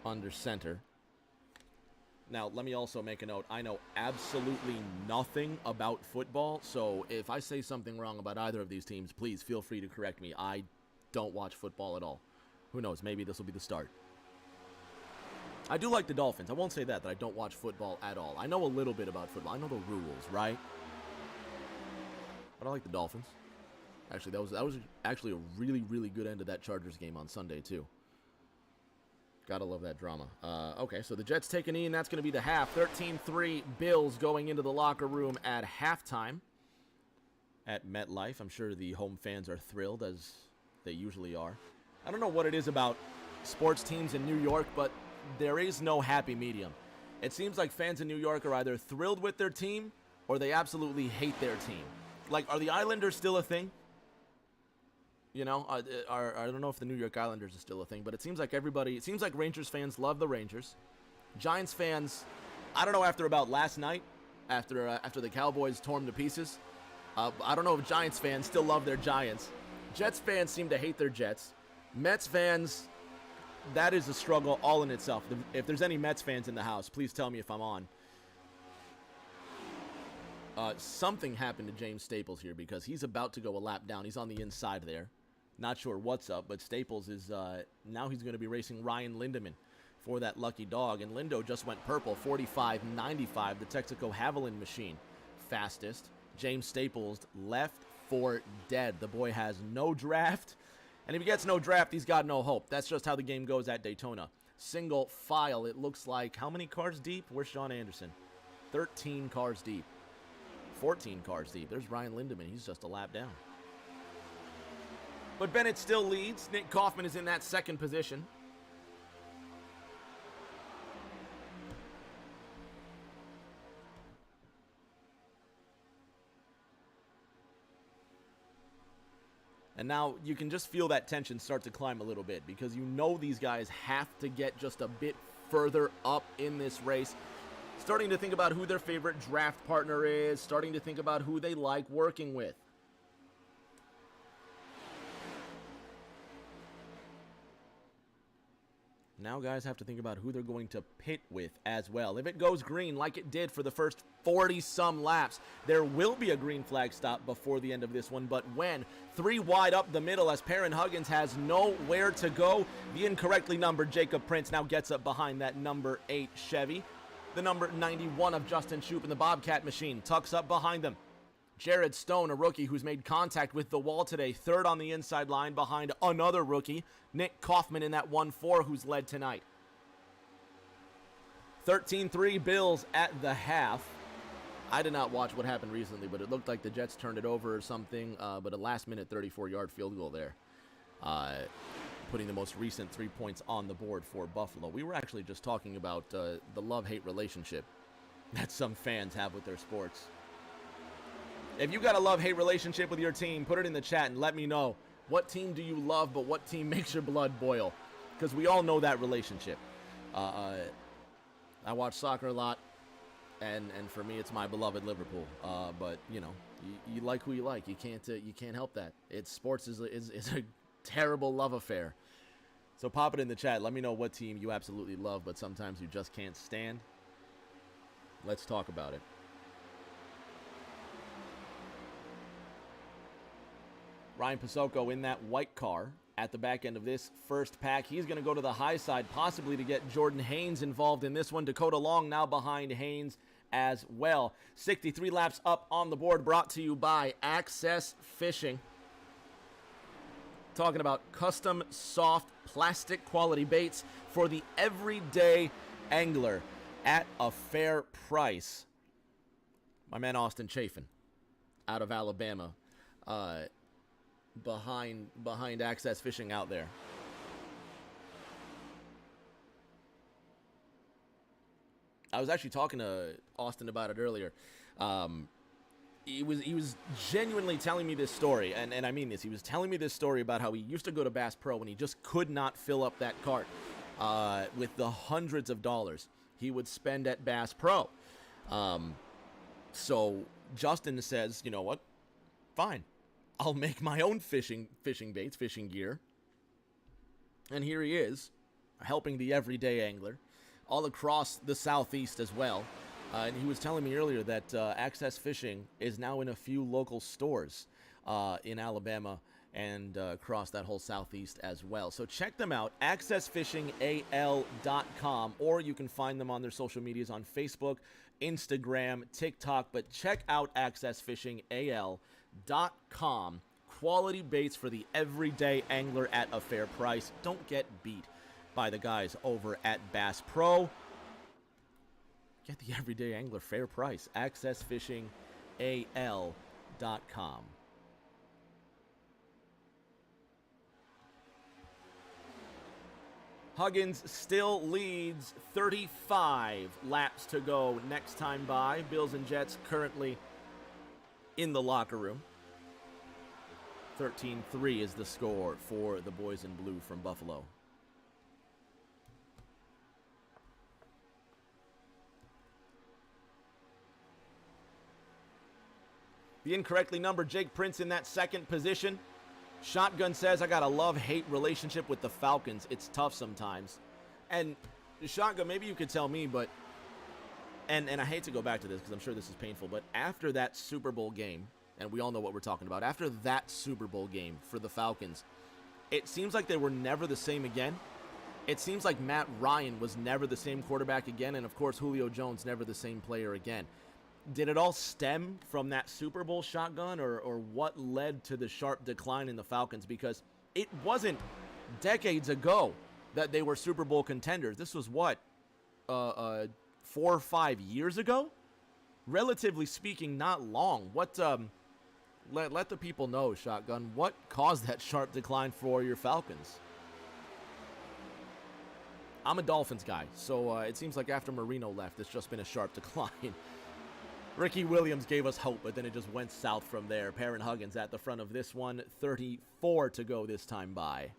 under center. Now, let me also make a note. I know absolutely nothing about football, so if I say something wrong about either of these teams, please feel free to correct me. I don't watch football at all. Who knows? Maybe this will be the start. I do like the Dolphins. I won't say that I don't watch football at all. I know a little bit about football. I know the rules, right? But I like the Dolphins. Actually, that was actually a really, really good end to that Chargers game on Sunday, too. Gotta love that drama. Okay, so the Jets take a knee, and that's going to be the half. 13-3 Bills going into the locker room at halftime at MetLife. I'm sure the home fans are thrilled, as they usually are. I don't know what it is about sports teams in New York, but there is no happy medium. It seems like fans in New York are either thrilled with their team or they absolutely hate their team. Like, are the Islanders still a thing? You know, I don't know if the New York Islanders are still a thing, but it seems like Rangers fans love the Rangers. Giants fans, I don't know, after about last night, after the Cowboys tore them to pieces, I don't know if Giants fans still love their Giants. Jets fans seem to hate their Jets. Mets fans, that is a struggle all in itself. If there's any Mets fans in the house, please tell me if I'm on. Something happened to James Staples here because he's about to go a lap down. He's on the inside there. Not sure what's up, but Staples is, now he's going to be racing Ryan Lindemann for that lucky dog. And Lindo just went purple, 45.95, the Texaco Haviland machine. Fastest. James Staples left for dead. The boy has no draft. And if he gets no draft, he's got no hope. That's just how the game goes at Daytona. Single file, it looks like, how many cars deep? Where's Sean Anderson? 13 cars deep. 14 cars deep. There's Ryan Lindemann. He's just a lap down. But Bennett still leads. Nick Kaufman is in that second position. And now you can just feel that tension start to climb a little bit because you know these guys have to get just a bit further up in this race. Starting to think about who their favorite draft partner is, starting to think about who they like working with. Now guys have to think about who they're going to pit with as well. If it goes green like it did for the first 40-some laps, there will be a green flag stop before the end of this one. But when 3 wide up the middle as Perrin Huggins has nowhere to go, the incorrectly numbered Jacob Prince now gets up behind that number 8 Chevy. The number 91 of Justin Shoup in the Bobcat machine tucks up behind them. Jared Stone, a rookie who's made contact with the wall today, third on the inside line behind another rookie, Nick Kaufman in that 1-4 who's led tonight. 13-3 Bills at the half. I did not watch what happened recently, but it looked like the Jets turned it over or something, but a last-minute 34-yard field goal there, putting the most recent 3 points on the board for Buffalo. We were actually just talking about the love-hate relationship that some fans have with their sports. If you got a love-hate relationship with your team, put it in the chat and let me know. What team do you love, but what team makes your blood boil? Because we all know that relationship. I watch soccer a lot, and for me, it's my beloved Liverpool. But you know, you like who you like. You can't help that. Sports is a terrible love affair. So pop it in the chat. Let me know what team you absolutely love, but sometimes you just can't stand. Let's talk about it. Ryan Pasocco in that white car at the back end of this first pack. He's going to go to the high side, possibly to get Jordan Haynes involved in this one. Dakota Long now behind Haynes as well. 63 laps up on the board, brought to you by Access Fishing. Talking about custom, soft, plastic quality baits for the everyday angler at a fair price. My man Austin Chafin out of Alabama. Behind Access Fishing out there. I was actually talking to Austin about it earlier. He was genuinely telling me this story, and I mean this. He was telling me this story about how he used to go to Bass Pro and he just could not fill up that cart with the hundreds of dollars he would spend at Bass Pro. So Justin says, you know what? Fine. I'll make my own fishing baits, fishing gear. And here he is, helping the everyday angler all across the Southeast as well. And he was telling me earlier that Access Fishing is now in a few local stores in Alabama and across that whole Southeast as well. So check them out, accessfishingal.com, or you can find them on their social medias on Facebook, Instagram, TikTok. But check out accessfishingal.com. Quality baits for the everyday angler at a fair price. Don't get beat by the guys over at Bass Pro. Get the everyday angler fair price. accessfishingal.com. Huggins still leads, 35 laps to go next time by. Bills and Jets currently in the locker room. 13-3 is the score for the boys in blue from Buffalo. The incorrectly numbered Jake Prince in that second position. Shotgun says, I got a love-hate relationship with the Falcons. It's tough sometimes. And Shotgun, maybe you could tell me, but and I hate to go back to this because I'm sure this is painful, but after that Super Bowl game, and we all know what we're talking about, after that Super Bowl game for the Falcons, it seems like they were never the same again. It seems like Matt Ryan was never the same quarterback again, and of course Julio Jones never the same player again. Did it all stem from that Super Bowl, Shotgun, or what led to the sharp decline in the Falcons? Because it wasn't decades ago that they were Super Bowl contenders. This was what, 4 or 5 years ago? Relatively speaking, not long. What? Let the people know, Shotgun, what caused that sharp decline for your Falcons? I'm a Dolphins guy, so it seems like after Marino left, it's just been a sharp decline. Ricky Williams gave us hope, but then it just went south from there. Perrin Huggins at the front of this one, 34 to go this time by.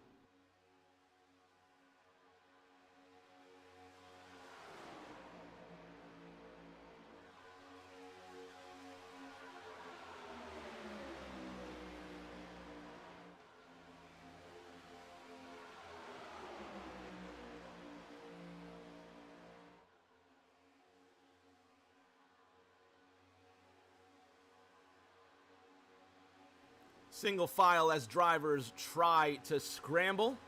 Single file as drivers try to scramble.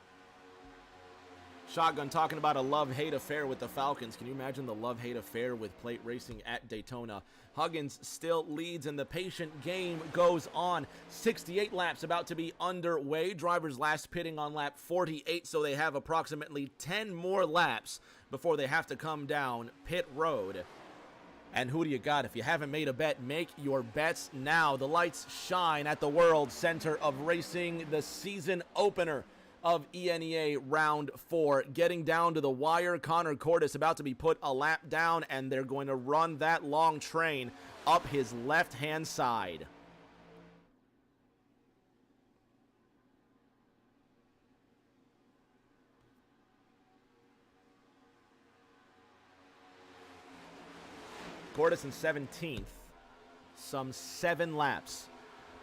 Shotgun talking about a love-hate affair with the Falcons. Can you imagine the love-hate affair with plate racing at Daytona? Huggins still leads and the patient game goes on. 68 laps about to be underway. Drivers last pitting on lap 48, so they have approximately 10 more laps before they have to come down pit road. And who do you got? If you haven't made a bet, make your bets now. The lights shine at the World Center of Racing, the season opener of ENEA Round 4. Getting down to the wire, Connor Cordes about to be put a lap down, and they're going to run that long train up his left-hand side. Cordes in 17th, some 7 laps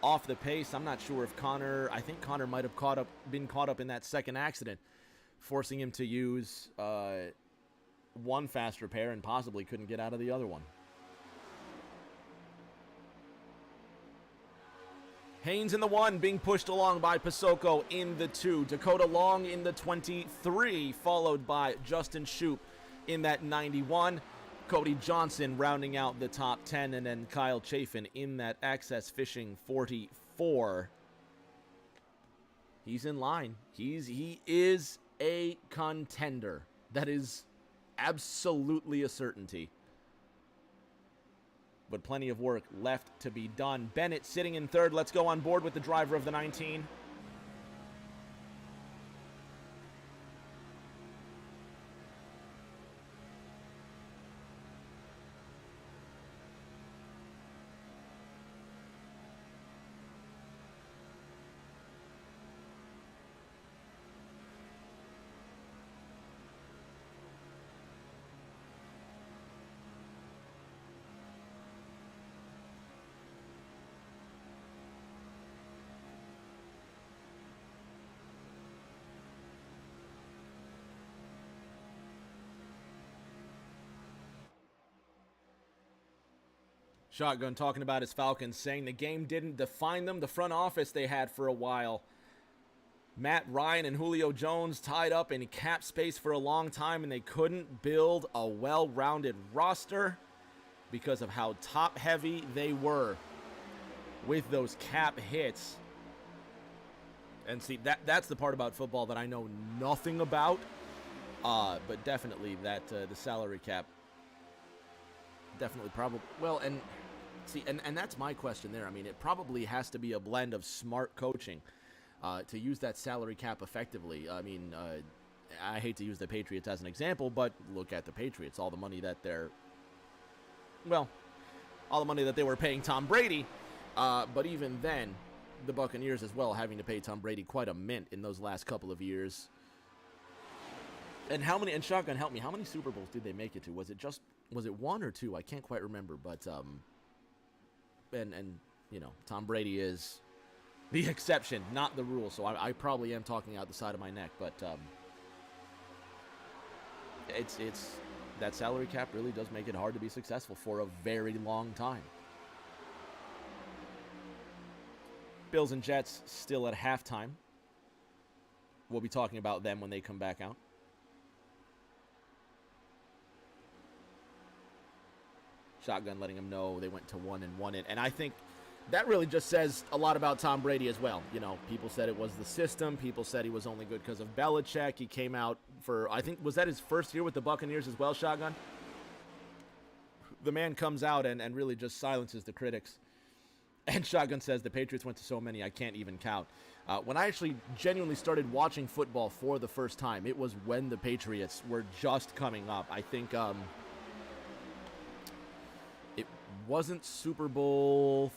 off the pace. I'm not sure if I think Connor might have been caught up in that second accident, forcing him to use one fast repair and possibly couldn't get out of the other one. Haynes in the 1, being pushed along by Pasoko in the 2. Dakota Long in the 23, followed by Justin Shoup in that 91. Cody Johnson rounding out the top 10, and then Kyle Chafin in that Access Fishing 44. He's in line. He is a contender. That is absolutely a certainty. But plenty of work left to be done. Bennett sitting in 3rd. Let's go on board with the driver of the 19. Shotgun talking about his Falcons, saying the game didn't define them. The front office they had for a while. Matt Ryan and Julio Jones tied up in cap space for a long time, and they couldn't build a well-rounded roster because of how top-heavy they were with those cap hits. And see, that's the part about football that I know nothing about, but definitely that the salary cap definitely probably, well, and see, and that's my question there. I mean, it probably has to be a blend of smart coaching to use that salary cap effectively. I mean, I hate to use the Patriots as an example, but look at the Patriots. All the money that they were paying Tom Brady, but even then, the Buccaneers as well having to pay Tom Brady quite a mint in those last couple of years. And Shotgun, help me, how many Super Bowls did they make it to? Was it 1 or 2? I can't quite remember, but and you know, Tom Brady is the exception, not the rule, so I probably am talking out the side of my neck, but it's that salary cap really does make it hard to be successful for a very long time. Bills and Jets still at halftime. We'll be talking about them when they come back out. Shotgun letting them know they went to 1 and won it. And I think that really just says a lot about Tom Brady as well. You know, people said it was the system. People said he was only good because of Belichick. He came out for, I think, was that his first year with the Buccaneers as well, Shotgun? The man comes out and really just silences the critics. And Shotgun says the Patriots went to so many I can't even count. When I actually genuinely started watching football for the first time, it was when the Patriots were just coming up. I think it wasn't Super Bowl,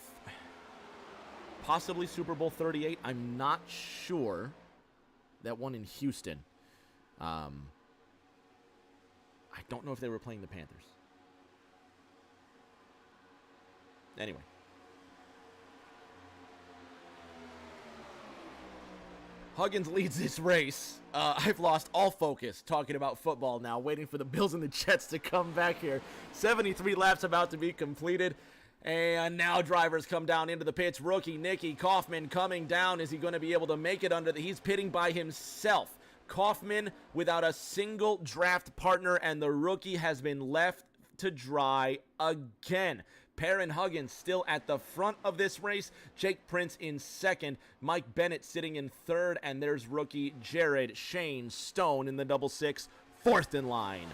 possibly Super Bowl 38. I'm not sure. That one in Houston. I don't know if they were playing the Panthers. Anyway. Huggins leads this race. I've lost all focus talking about football now, waiting for the Bills and the Jets to come back here. 73 laps about to be completed. And now drivers come down into the pits. Rookie Nicky Kaufman coming down. Is he going to be able to make it under the... He's pitting by himself. Kaufman without a single draft partner, and the rookie has been left to dry again. Perrin Huggins still at the front of this race. Jake Prince in second. Mike Bennett sitting in third. And there's rookie Jared Shane Stone in the double six, fourth in line.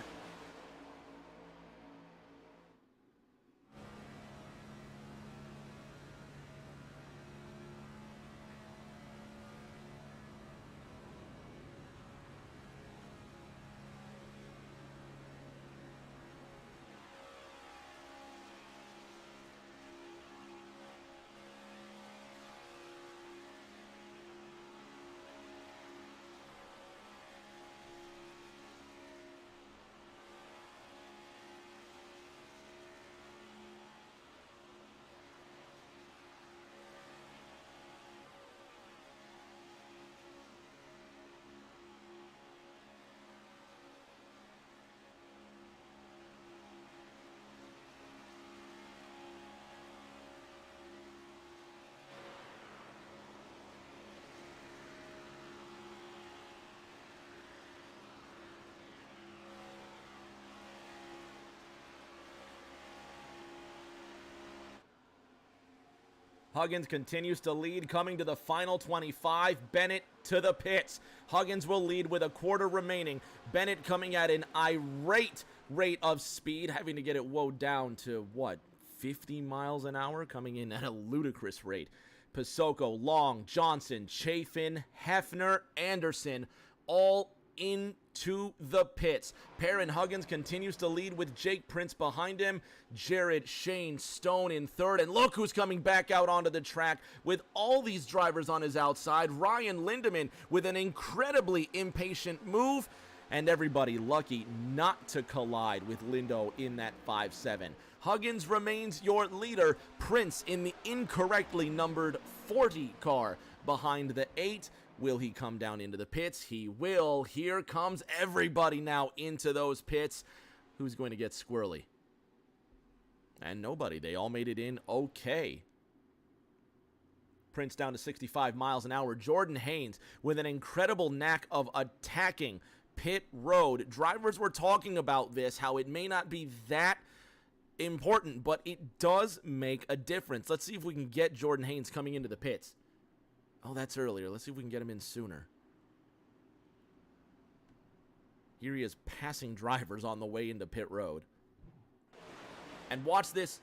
Huggins continues to lead, coming to the final 25. Bennett to the pits. Huggins will lead with a quarter remaining. Bennett coming at an irate rate of speed, having to get it woed down to, what, 50 miles an hour? Coming in at a ludicrous rate. Pasoko, Long, Johnson, Chafin, Hefner, Anderson, all into the pits. Perrin Huggins continues to lead with Jake Prince behind him. Jared, Shane, Stone in third. And look who's coming back out onto the track with all these drivers on his outside. Ryan Lindemann with an incredibly impatient move. And everybody lucky not to collide with Lindo in that 5-7. Huggins remains your leader. Prince in the incorrectly numbered 40 car behind the 8. Will he come down into the pits? He will. Here comes everybody now into those pits. Who's going to get squirrely? And nobody. They all made it in okay. Prince down to 65 miles an hour. Jordan Haynes with an incredible knack of attacking pit road. Drivers were talking about this, how it may not be that important, but it does make a difference. Let's see if we can get Jordan Haynes coming into the pits. Oh, that's earlier. Let's see if we can get him in sooner. Here he is passing drivers on the way into pit road. And watch this.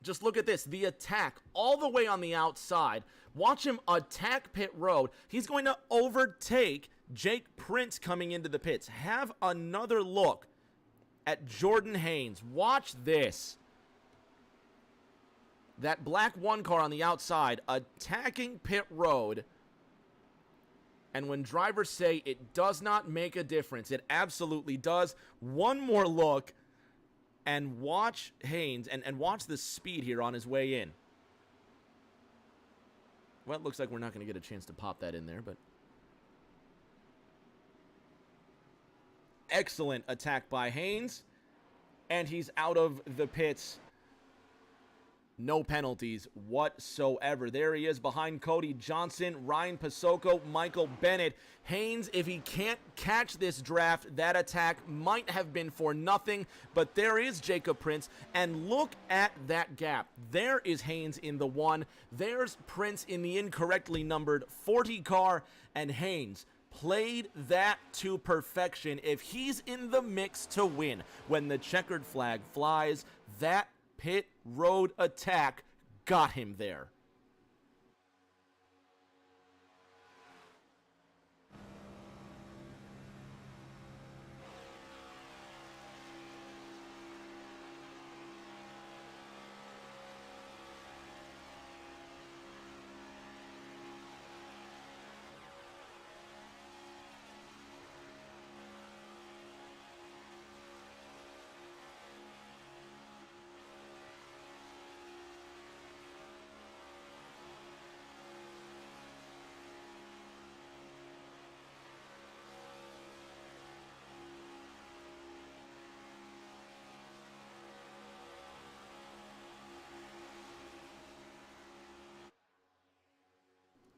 Just look at this. The attack all the way on the outside. Watch him attack pit road. He's going to overtake Jake Prince coming into the pits. Have another look at Jordan Haynes. Watch this. That black 1 car on the outside attacking pit road. And when drivers say it does not make a difference, it absolutely does. One more look and watch Haynes and watch the speed here on his way in. Well, it looks like we're not going to get a chance to pop that in there, but excellent attack by Haynes. And he's out of the pits. No penalties whatsoever. There he is behind Cody Johnson, Ryan Pasoko, Michael Bennett. Haynes, if he can't catch this draft, that attack might have been for nothing. But there is Jacob Prince, and look at that gap. There is Haynes in the 1. There's Prince in the incorrectly numbered 40 car, and Haynes played that to perfection. If he's in the mix to win when the checkered flag flies, that pit road attack got him there.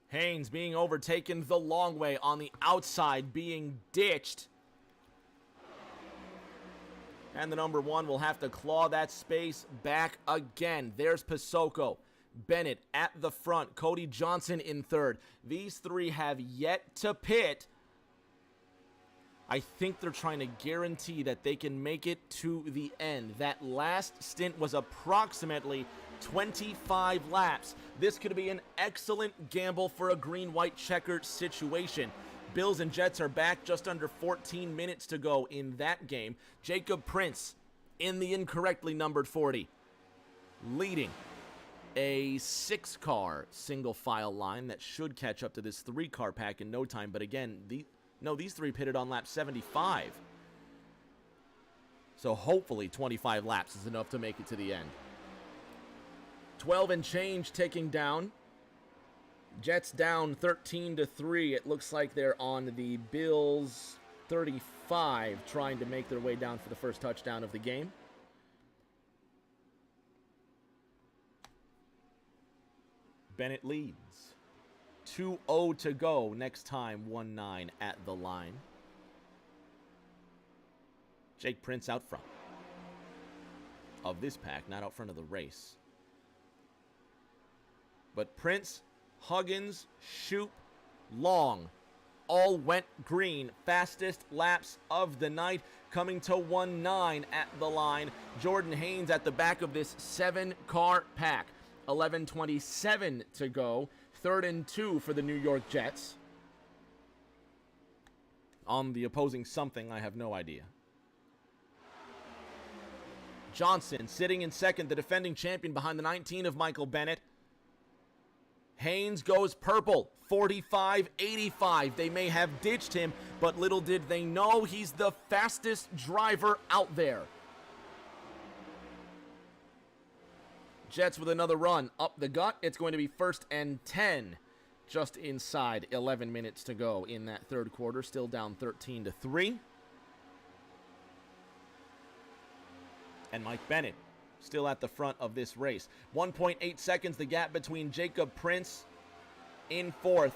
Haynes being overtaken the long way on the outside, being ditched. And the number 1 will have to claw that space back again. There's Pasoko. Bennett at the front. Cody Johnson in third. These 3 have yet to pit. I think they're trying to guarantee that they can make it to the end. That last stint was approximately 25 laps. This could be an excellent gamble for a green-white checkered situation. Bills and Jets are back, just under 14 minutes to go in that game. Jacob Prince in the incorrectly numbered 40, leading a 6-car single file line that should catch up to this 3-car pack in no time. But again, these 3 pitted on lap 75. So hopefully 25 laps is enough to make it to the end. 12 and change ticking down. Jets down 13-3. It looks like they're on the Bills 35, trying to make their way down for the first touchdown of the game. Bennett leads. 2-0 to go. Next time, 1-9 at the line. Jake Prince out front of this pack, not out front of the race. But Prince, Huggins, Shoup, Long all went green. Fastest laps of the night, coming to 1-9 at the line. Jordan Haynes at the back of this 7-car pack. 11:27 to go. 3rd and 2 for the New York Jets. On the opposing something, I have no idea. Johnson sitting in second, the defending champion behind the 19 of Michael Bennett. Haynes goes purple, 45.85. They may have ditched him, but little did they know he's the fastest driver out there. Jets with another run up the gut. It's going to be 1st and 10. Just inside 11 minutes to go in that third quarter. Still down 13-3. And Mike Bennett still at the front of this race. 1.8 seconds the gap between Jacob Prince in 4th.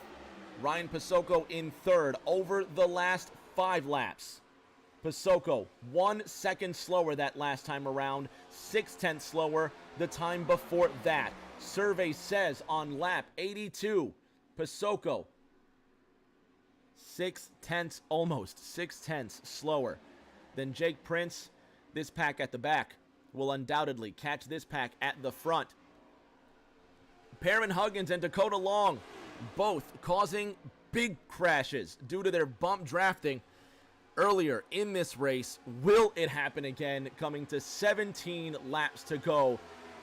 Ryan Pasocco in 3rd. Over the last 5 laps. Pasocco 1 second slower that last time around. 0.6 slower the time before that. Survey says on lap 82, Pasocco 0.6, almost 0.6 slower than Jake Prince. This pack at the back will undoubtedly catch this pack at the front. Perrin Huggins and Dakota Long both causing big crashes due to their bump drafting earlier in this race. Will it happen again? Coming to 17 laps to go,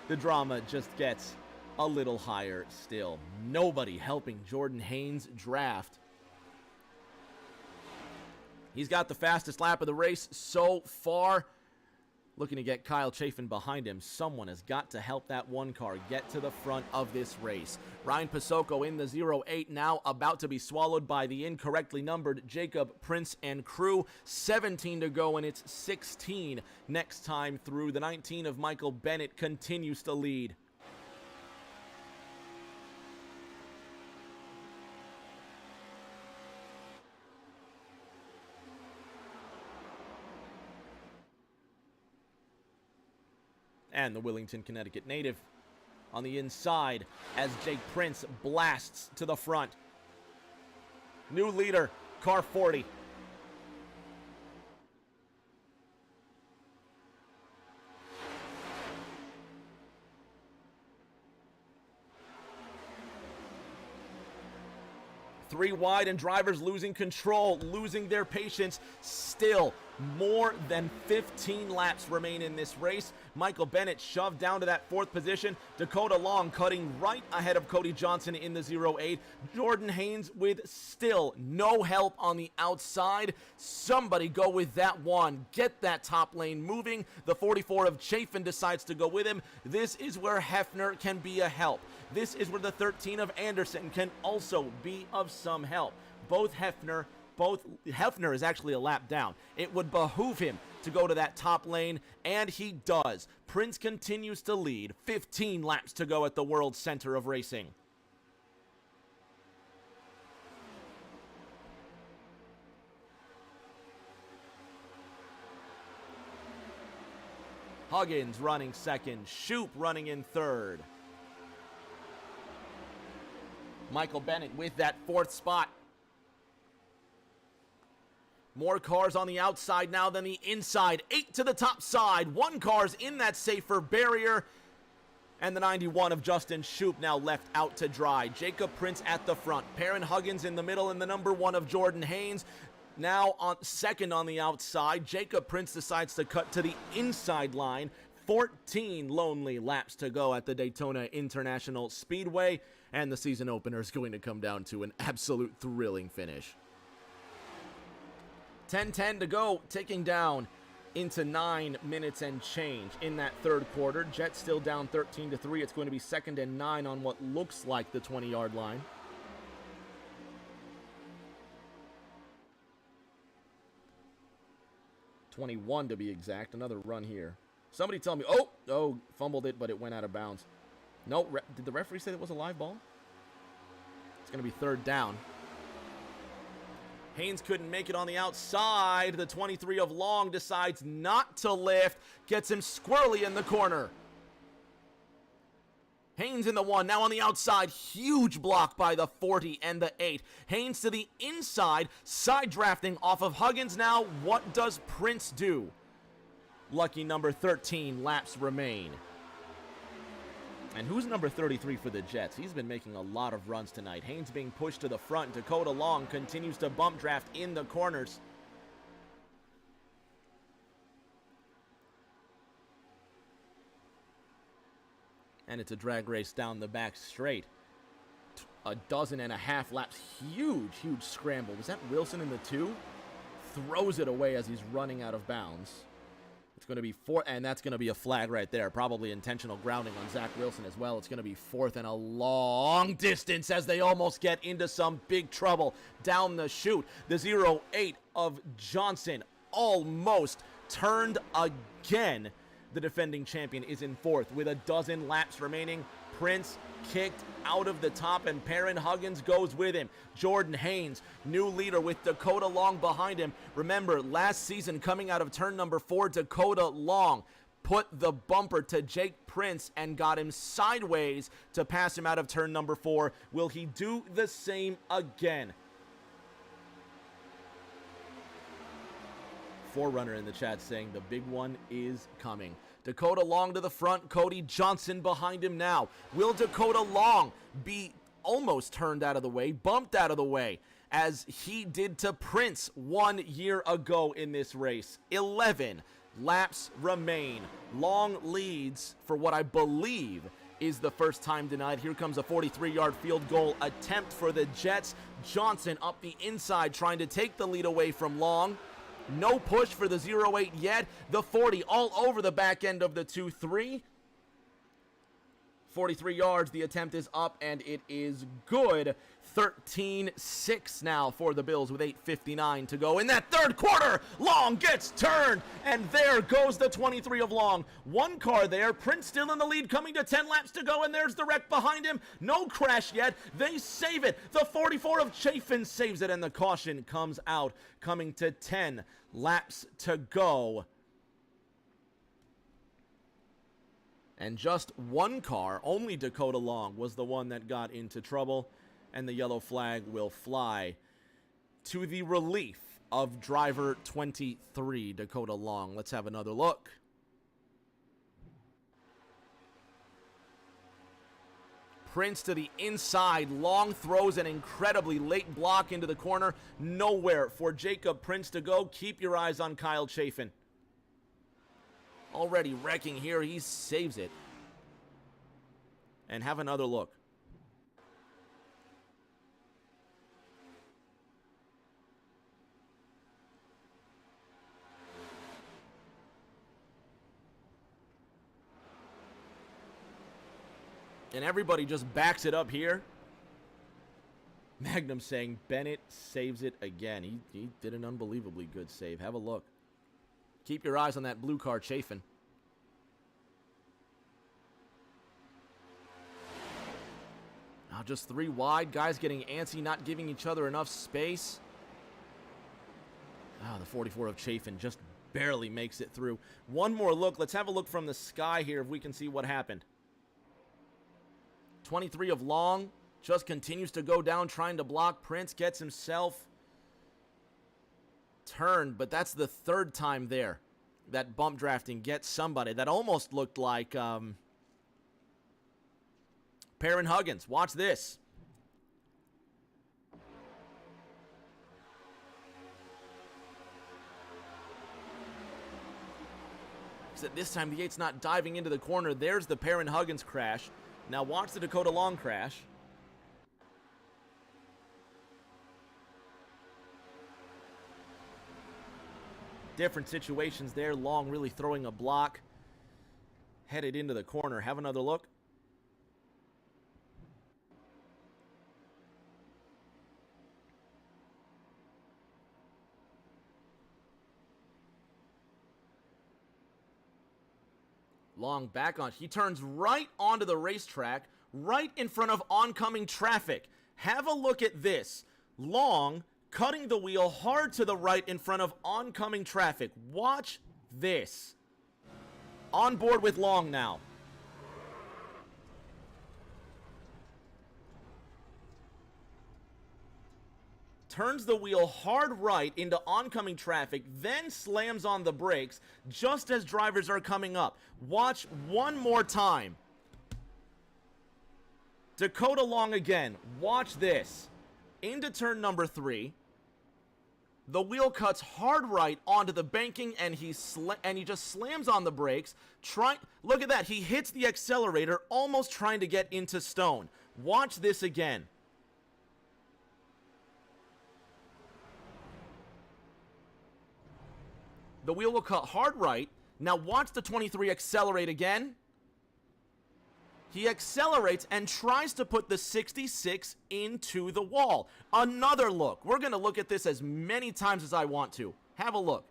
the drama just gets a little higher still. Nobody helping Jordan Haynes draft. He's got the fastest lap of the race so far. Looking to get Kyle Chafin behind him. Someone has got to help that one car get to the front of this race. Ryan Pasocco in the 0-8 now, about to be swallowed by the incorrectly numbered Jacob Prince and crew. 17 to go, and it's 16 next time through. The 19 of Michael Bennett continues to lead. And the Willington, Connecticut native on the inside as Jake Prince blasts to the front. New leader, car 40. Three wide and drivers losing control, losing their patience. Still, more than 15 laps remain in this race. Michael Bennett shoved down to that 4th position. Dakota Long cutting right ahead of Cody Johnson in the 0-8. Jordan Haynes with still no help on the outside. Somebody go with that one. Get that top lane moving. The 44 of Chafin decides to go with him. This is where Hefner can be a help. This is where the 13 of Anderson can also be of some help. Hefner is actually a lap down. It would behoove him to go to that top lane, and he does. Prince continues to lead. 15 laps to go at the World Center of Racing. Huggins running 2nd. Shoup running in 3rd. Michael Bennett with that 4th spot. More cars on the outside now than the inside. 8 to the top side. 1 car's in that safer barrier. And the 91 of Justin Shoup now left out to dry. Jacob Prince at the front. Perrin Huggins in the middle, and the number 1 of Jordan Haynes now on 2nd on the outside. Jacob Prince decides to cut to the inside line. 14 lonely laps to go at the Daytona International Speedway. And the season opener is going to come down to an absolute thrilling finish. 10:10 to go, ticking down into 9 minutes and change in that third quarter. Jets still down 13-3. It's going to be 2nd and 9 on what looks like the 20-yard line. .21 to be exact. Another run here. Somebody tell me, oh, fumbled it, but it went out of bounds. No, did the referee say it was a live ball? It's going to be 3rd down. Haynes couldn't make it on the outside. The 23 of Long decides not to lift. Gets him squirrely in the corner. Haynes in the 1, now on the outside. Huge block by the 40 and the 8. Haynes to the inside, side drafting off of Huggins now. What does Prince do? Lucky number 13, laps remain. And who's number 33 for the Jets? He's been making a lot of runs tonight. Haynes being pushed to the front. Dakota Long continues to bump draft in the corners. And it's a drag race down the back straight. A dozen and a half laps. Huge, huge scramble. Was that Wilson in the 2? Throws it away as he's running out of bounds. It's going to be fourth, and that's going to be a flag right there. Probably intentional grounding on Zach Wilson as well. It's going to be fourth and a long distance as they almost get into some big trouble down the chute. The 0-8 of Johnson almost turned again. The defending champion is in fourth with a dozen laps remaining. Prince kicked out of the top, and Perrin Huggins goes with him. Jordan Haynes, new leader with Dakota Long behind him. Remember, last season coming out of turn number 4, Dakota Long put the bumper to Jake Prince and got him sideways to pass him out of turn number 4. Will he do the same again? Forerunner in the chat saying the big one is coming. Dakota Long to the front, Cody Johnson behind him now. Will Dakota Long be almost turned out of the way, bumped out of the way, as he did to Prince 1 year ago in this race? 11 laps remain. Long leads for what I believe is the first time denied. Here comes a 43-yard field goal attempt for the Jets. Johnson up the inside trying to take the lead away from Long. No push for the 0-8 yet. The 40 all over the back end of the 2-3. 43 yards. The attempt is up, and it is good. 13-6 now for the Bills with 8:59 to go. In that third quarter, Long gets turned, and there goes the 23 of Long. One car there. Prince still in the lead, coming to 10 laps to go, and there's the wreck behind him. No crash yet. They save it. The 44 of Chafin saves it, and the caution comes out, coming to 10 laps to go. And just one car, only Dakota Long, was the one that got into trouble. And the yellow flag will fly to the relief of driver 23, Dakota Long. Let's have another look. Prince to the inside. Long throws an incredibly late block into the corner. Nowhere for Jacob Prince to go. Keep your eyes on Kyle Chafin. Already wrecking here. He saves it. And have another look. And everybody just backs it up here. Magnum saying Bennett saves it again. He did an unbelievably good save. Have a look. Keep your eyes on that blue car, Chafin. Now just 3 wide. Guys getting antsy, not giving each other enough space. The 44 of Chafin just barely makes it through. One more look. Let's have a look from the sky here if we can see what happened. 23 of Long just continues to go down trying to block. Prince gets himself turned, but that's the third time there that bump drafting gets somebody. That almost looked like Perrin Huggins. Watch this. Except this time the 8's not diving into the corner. There's the Perrin Huggins crash. Now watch the Dakota Long crash. Different situations there. Long really throwing a block. Headed into the corner. Have another look. Long back on. He turns right onto the racetrack, right in front of oncoming traffic. Have a look at this. Long cutting the wheel hard to the right in front of oncoming traffic. Watch this. On board with Long now. turns the wheel hard right into oncoming traffic, then slams on the brakes just as drivers are coming up. Watch one more time. Dakota Long again. Watch this. Into turn number 3. The wheel cuts hard right onto the banking, and he just slams on the brakes. Look at that. He hits the accelerator, almost trying to get into stone. Watch this again. The wheel will cut hard right. Now watch the 23 accelerate again. He accelerates and tries to put the 66 into the wall. Another look. We're going to look at this as many times as I want to. Have a look.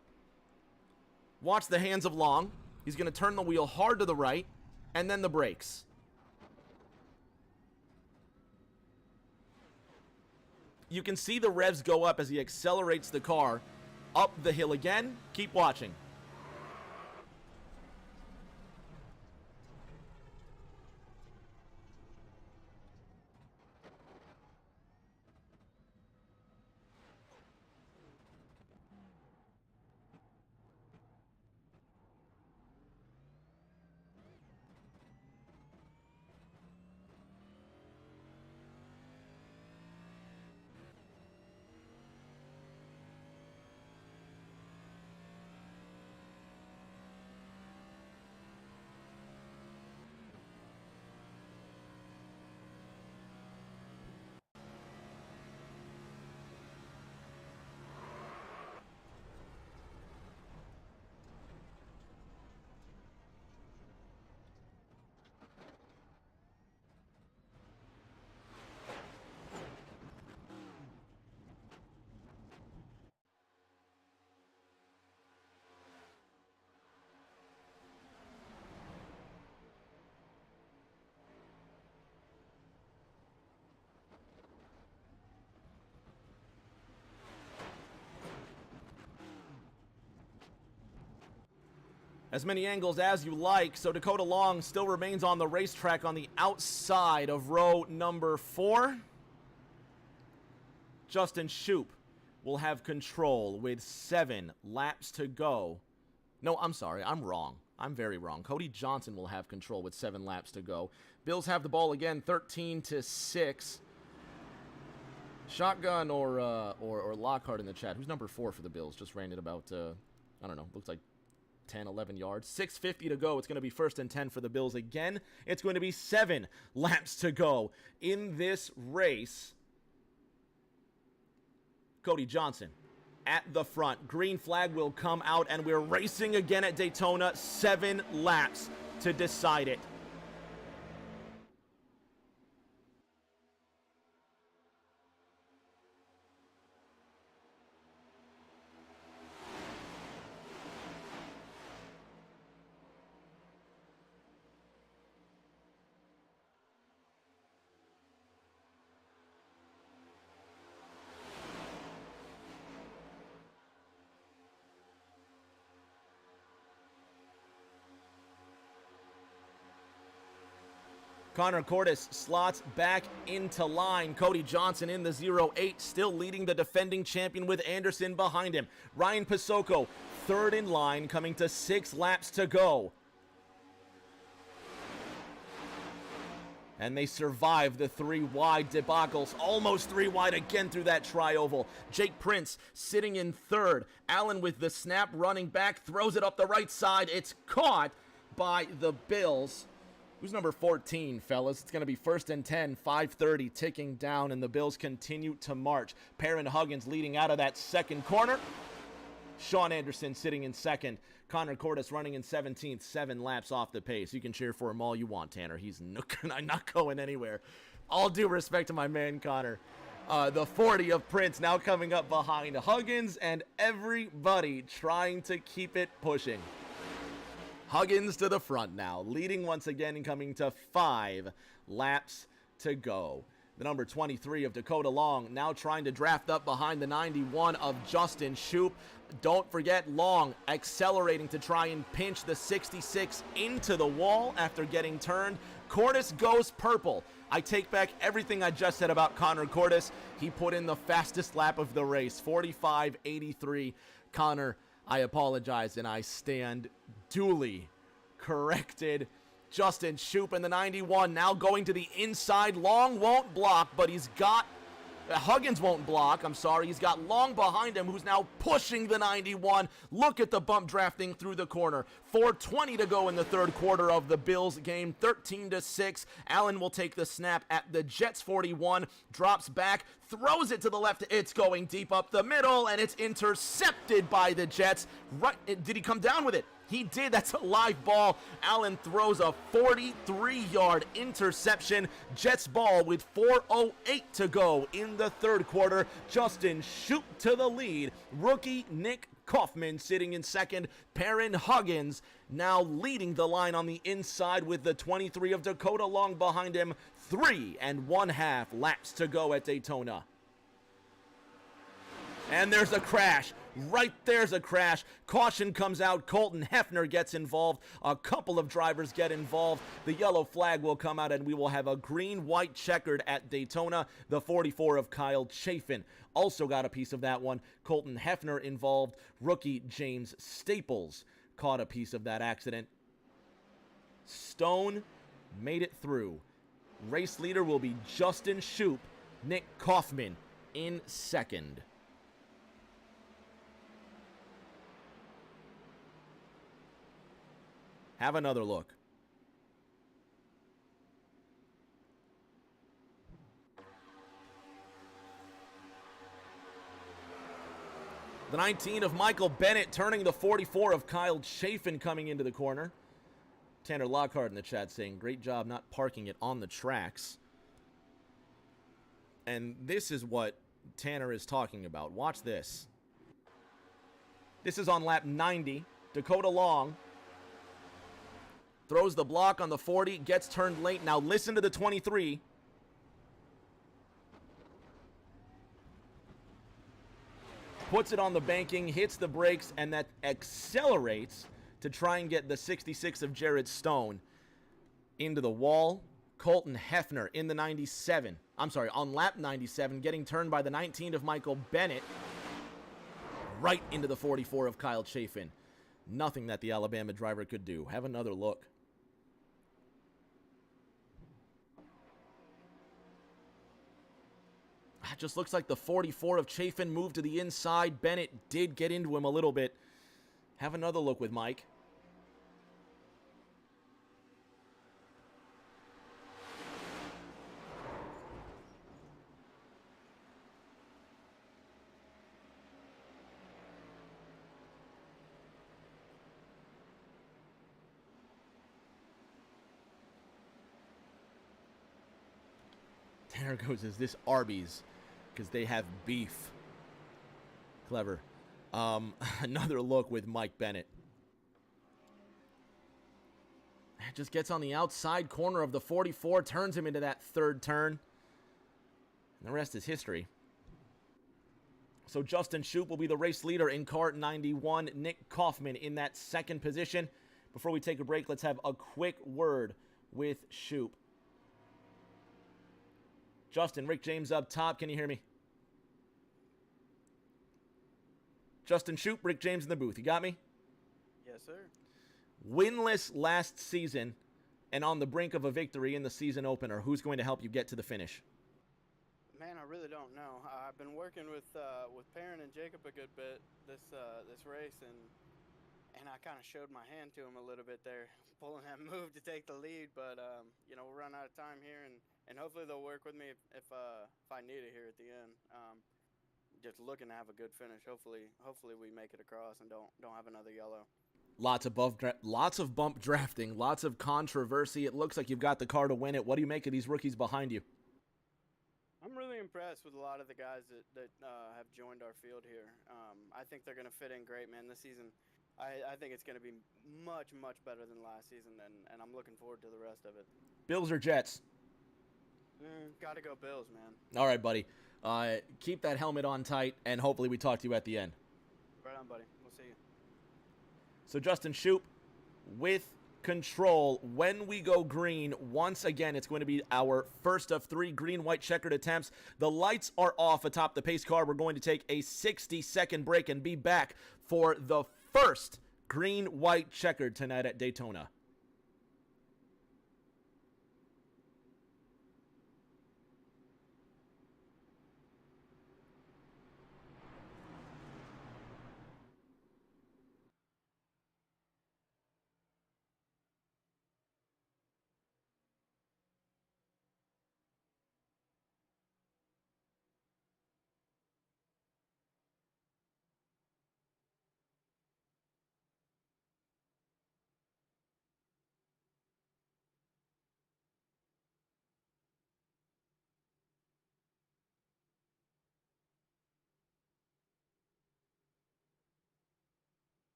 Watch the hands of Long. He's going to turn the wheel hard to the right, and then the brakes. You can see the revs go up as he accelerates the car up the hill again. Keep watching. As many angles as you like, so Dakota Long still remains on the racetrack on the outside of row number 4. Justin Shoup will have control with 7 laps to go. No, I'm sorry, I'm wrong. I'm very wrong. Cody Johnson will have control with 7 laps to go. Bills have the ball again, 13-6. Shotgun or Lockhart in the chat. Who's number 4 for the Bills? Just ran it about, I don't know, looks like 10, 11 yards. 6:50 to go. It's going to be 1st and 10 for the Bills again. It's going to be 7 laps to go in this race. Cody Johnson at the front. Green flag will come out, and we're racing again at Daytona. 7 laps to decide it. Connor Cordes slots back into line. Cody Johnson in the 0-8, still leading the defending champion with Anderson behind him. Ryan Pasoko, 3rd in line, coming to 6 laps to go. And they survive the 3 wide debacles. Almost 3 wide again through that tri-oval. Jake Prince sitting in 3rd. Allen with the snap running back, throws it up the right side. It's caught by the Bills. Who's number 14, fellas? It's going to be 1st and 10, 5:30 ticking down, and the Bills continue to march. Perrin Huggins leading out of that second corner. Sean Anderson sitting in 2nd. Connor Cordes running in 17th, 7 laps off the pace. You can cheer for him all you want, Tanner. He's not going anywhere. All due respect to my man, Connor. The 40 of Prince now coming up behind Huggins, and everybody trying to keep it pushing. Huggins to the front now, leading once again and coming to 5 laps to go. The number 23 of Dakota Long now trying to draft up behind the 91 of Justin Shoup. Don't forget Long accelerating to try and pinch the 66 into the wall after getting turned. Cordes goes purple. I take back everything I just said about Connor Cordes. He put in the fastest lap of the race, 45.83. Connor, I apologize, and I stand duly corrected. Justin Shoup in the 91, now going to the inside. Long won't block, but he's got... Huggins won't block, I'm sorry. He's got Long behind him, who's now pushing the 91. Look at the bump drafting through the corner. 4:20 to go in the third quarter of the Bills game, 13-6. Allen will take the snap at the Jets 41, drops back, throws it to the left. It's going deep up the middle, and it's intercepted by the Jets. Right? Did he come down with it? He did. That's a live ball. Allen throws a 43-yard interception. Jets ball with 4:08 to go in the third quarter. Justin Shoup to the lead. Rookie Nick Kaufman sitting in second. Perrin Huggins now leading the line on the inside with the 23 of Dakota Long behind him. 3 1/2 laps to go at Daytona. And there's a crash. Right there's a crash. Caution comes out. Colton Hefner gets involved. A couple of drivers get involved. The yellow flag will come out, and we will have a green-white checkered at Daytona. The 44 of Kyle Chafin also got a piece of that one. Colton Hefner involved. Rookie James Staples caught a piece of that accident. Stone made it through. Race leader will be Justin Shoup. Nick Kaufman in second. Have another look. The 19 of Michael Bennett turning the 44 of Kyle Chafin coming into the corner. Tanner Lockhart in the chat saying, great job not parking it on the tracks. And this is what Tanner is talking about. Watch this. This is on lap 90. Dakota Long throws the block on the 40, gets turned late. Now listen to the 23. Puts it on the banking, hits the brakes, and that accelerates to try and get the 66 of Jared Stone into the wall. Colton Hefner in the 97. I'm sorry, on lap 97, getting turned by the 19 of Michael Bennett right into the 44 of Kyle Chafin. Nothing that the Alabama driver could do. Have another look. It just looks like the 44 of Chafin moved to the inside. Bennett did get into him a little bit. Have another look with Mike. Tanner goes, is this Arby's? Because they have beef. Clever. Another look with Mike Bennett. Just gets on the outside corner of the 44, turns him into that third turn. And the rest is history. So Justin Shoup will be the race leader in car 91. Nick Kaufman in that second position. Before we take a break, let's have a quick word with Shoup. Justin, Rick James up top. Can you hear me? Justin Shoup, Rick James in the booth. You got me? Yes, sir. Winless last season and on the brink of a victory in the season opener. Who's going to help you get to the finish? Man, I really don't know. I've been working with Perrin and Jacob a good bit this race, and I kind of showed my hand to him a little bit there, pulling that move to take the lead. But we'll run out of time here, and hopefully they'll work with me if I need it here at the end. Just looking to have a good finish. Hopefully we make it across and don't have another yellow. Lots of bump drafting, lots of controversy. It looks like you've got the car to win it. What do you make of these rookies behind you? I'm really impressed with a lot of the guys that have joined our field here. I think they're going to fit in great, man. This season, I think it's going to be much, much better than last season, and I'm looking forward to the rest of it. Bills or Jets? Got to go Bills, man. All right, buddy. Keep that helmet on tight, and hopefully we talk to you at the end. Right on, buddy. We'll see you. So Justin Shoup with control when we go green. Once again, it's going to be our first of 3 green-white checkered attempts. The lights are off atop the pace car. We're going to take a 60-second break and be back for the first green-white checkered tonight at Daytona.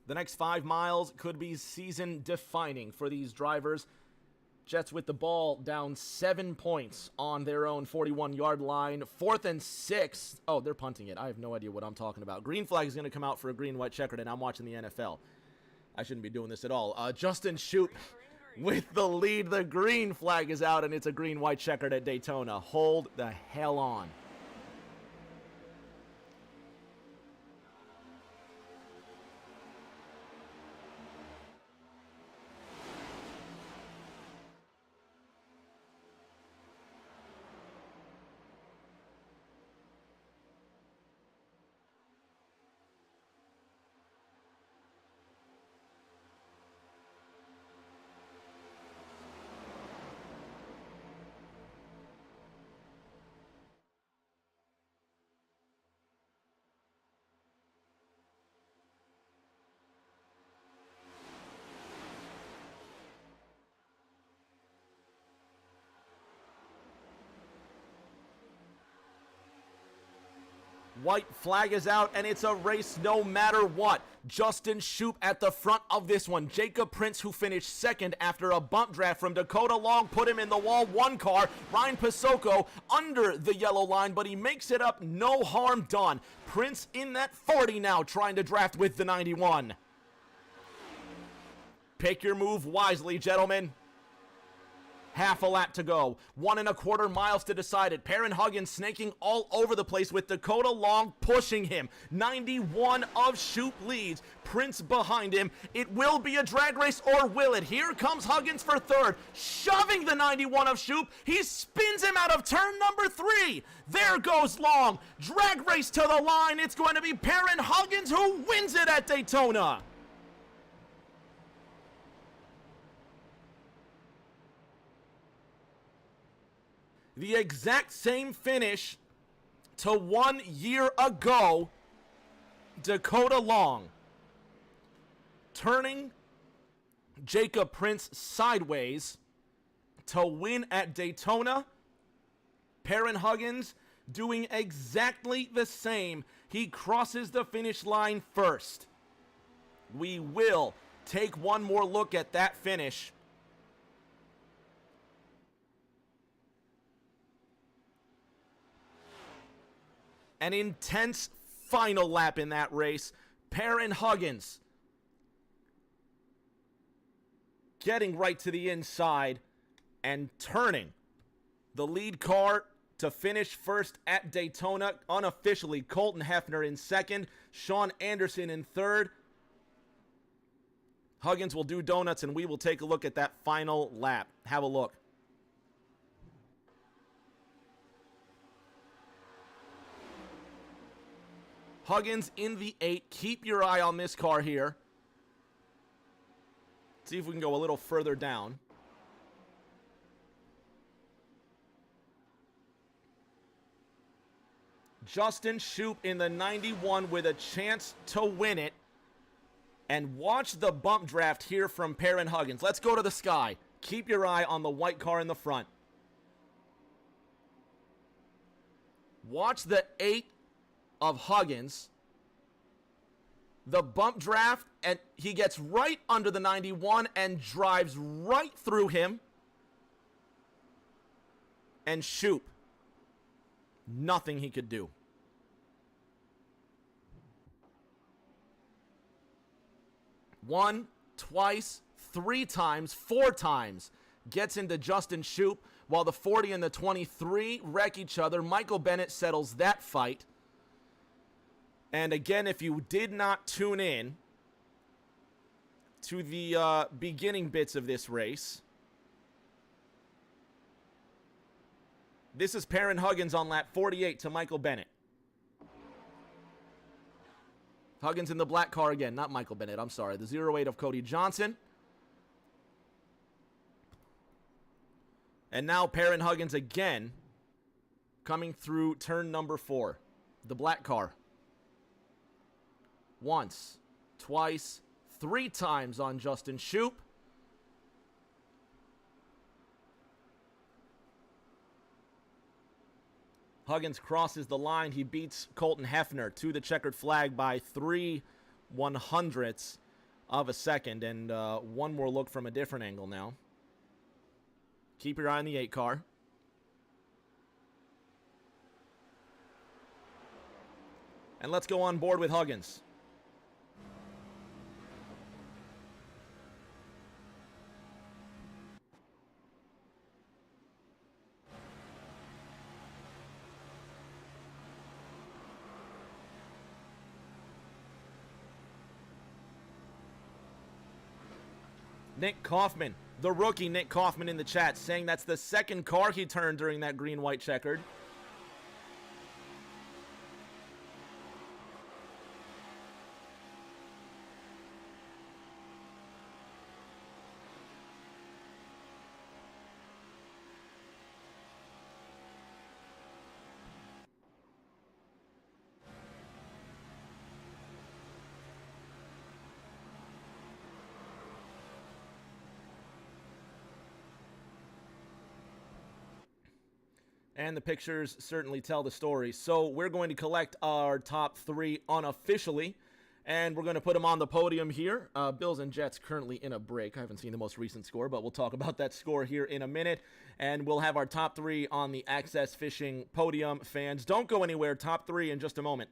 The next 5 miles could be season-defining for these drivers. Jets with the ball down 7 points on their own 41-yard line. 4th and 6. Oh, they're punting it. I have no idea what I'm talking about. Green flag is going to come out for a green-white checkered, and I'm watching the NFL. I shouldn't be doing this at all. Justin Shoup with the lead. The green flag is out, and it's a green-white checkered at Daytona. Hold the hell on. White flag is out, and it's a race no matter what. Justin Shoup at the front of this one. Jacob Prince, who finished second after a bump draft from Dakota Long, put him in the wall. 1 car. Ryan Pasoko under the yellow line, but he makes it up. No harm done. Prince in that 40 now, trying to draft with the 91. Pick your move wisely, gentlemen. Half a lap to go. 1.25 miles to decide it. Perrin Huggins snaking all over the place with Dakota Long pushing him. 91 of Shoup leads. Prince behind him. It will be a drag race, or will it? Here comes Huggins for 3rd, shoving the 91 of Shoup. He spins him out of turn number 3. There goes Long. Drag race to the line. It's going to be Perrin Huggins who wins it at Daytona. The exact same finish to 1 year ago. Dakota Long turning Jacob Prince sideways to win at Daytona. Perrin Huggins doing exactly the same. He crosses the finish line first. We will take one more look at that finish. An intense final lap in that race. Perrin Huggins getting right to the inside and turning the lead car to finish first at Daytona. Unofficially, Colton Hefner in 2nd, Sean Anderson in 3rd. Huggins will do donuts, and we will take a look at that final lap. Have a look. Huggins in the 8. Keep your eye on this car here. See if we can go a little further down. Justin Shoup in the 91 with a chance to win it. And watch the bump draft here from Perrin Huggins. Let's go to the sky. Keep your eye on the white car in the front. Watch the 8 of Huggins. The bump draft, and he gets right under the 91 and drives right through him. And Shoup, nothing he could do. One, twice, 3 times, 4 times gets into Justin Shoup, while the 40 and the 23 wreck each other. Michael Bennett settles that fight. And again, if you did not tune in to the beginning bits of this race, this is Perrin Huggins on lap 48 to Michael Bennett. Huggins in the black car again, not Michael Bennett, I'm sorry. The 08 of Cody Johnson. And now Perrin Huggins again coming through turn number 4. The black car. Once, twice, 3 times on Justin Shoup. Huggins crosses the line. He beats Colton Hefner to the checkered flag by 3/100ths of a second. And one more look from a different angle now. Keep your eye on the 8 car. And let's go on board with Huggins. Nick Kaufman, the rookie Nick Kaufman in the chat, saying that's the second car he turned during that green-white checkered. And the pictures certainly tell the story. So we're going to collect our top 3 unofficially, and we're going to put them on the podium here. Bills and Jets currently in a break. I haven't seen the most recent score, but we'll talk about that score here in a minute. And we'll have our top 3 on the Access Fishing podium. Fans, don't go anywhere. Top 3 in just a moment.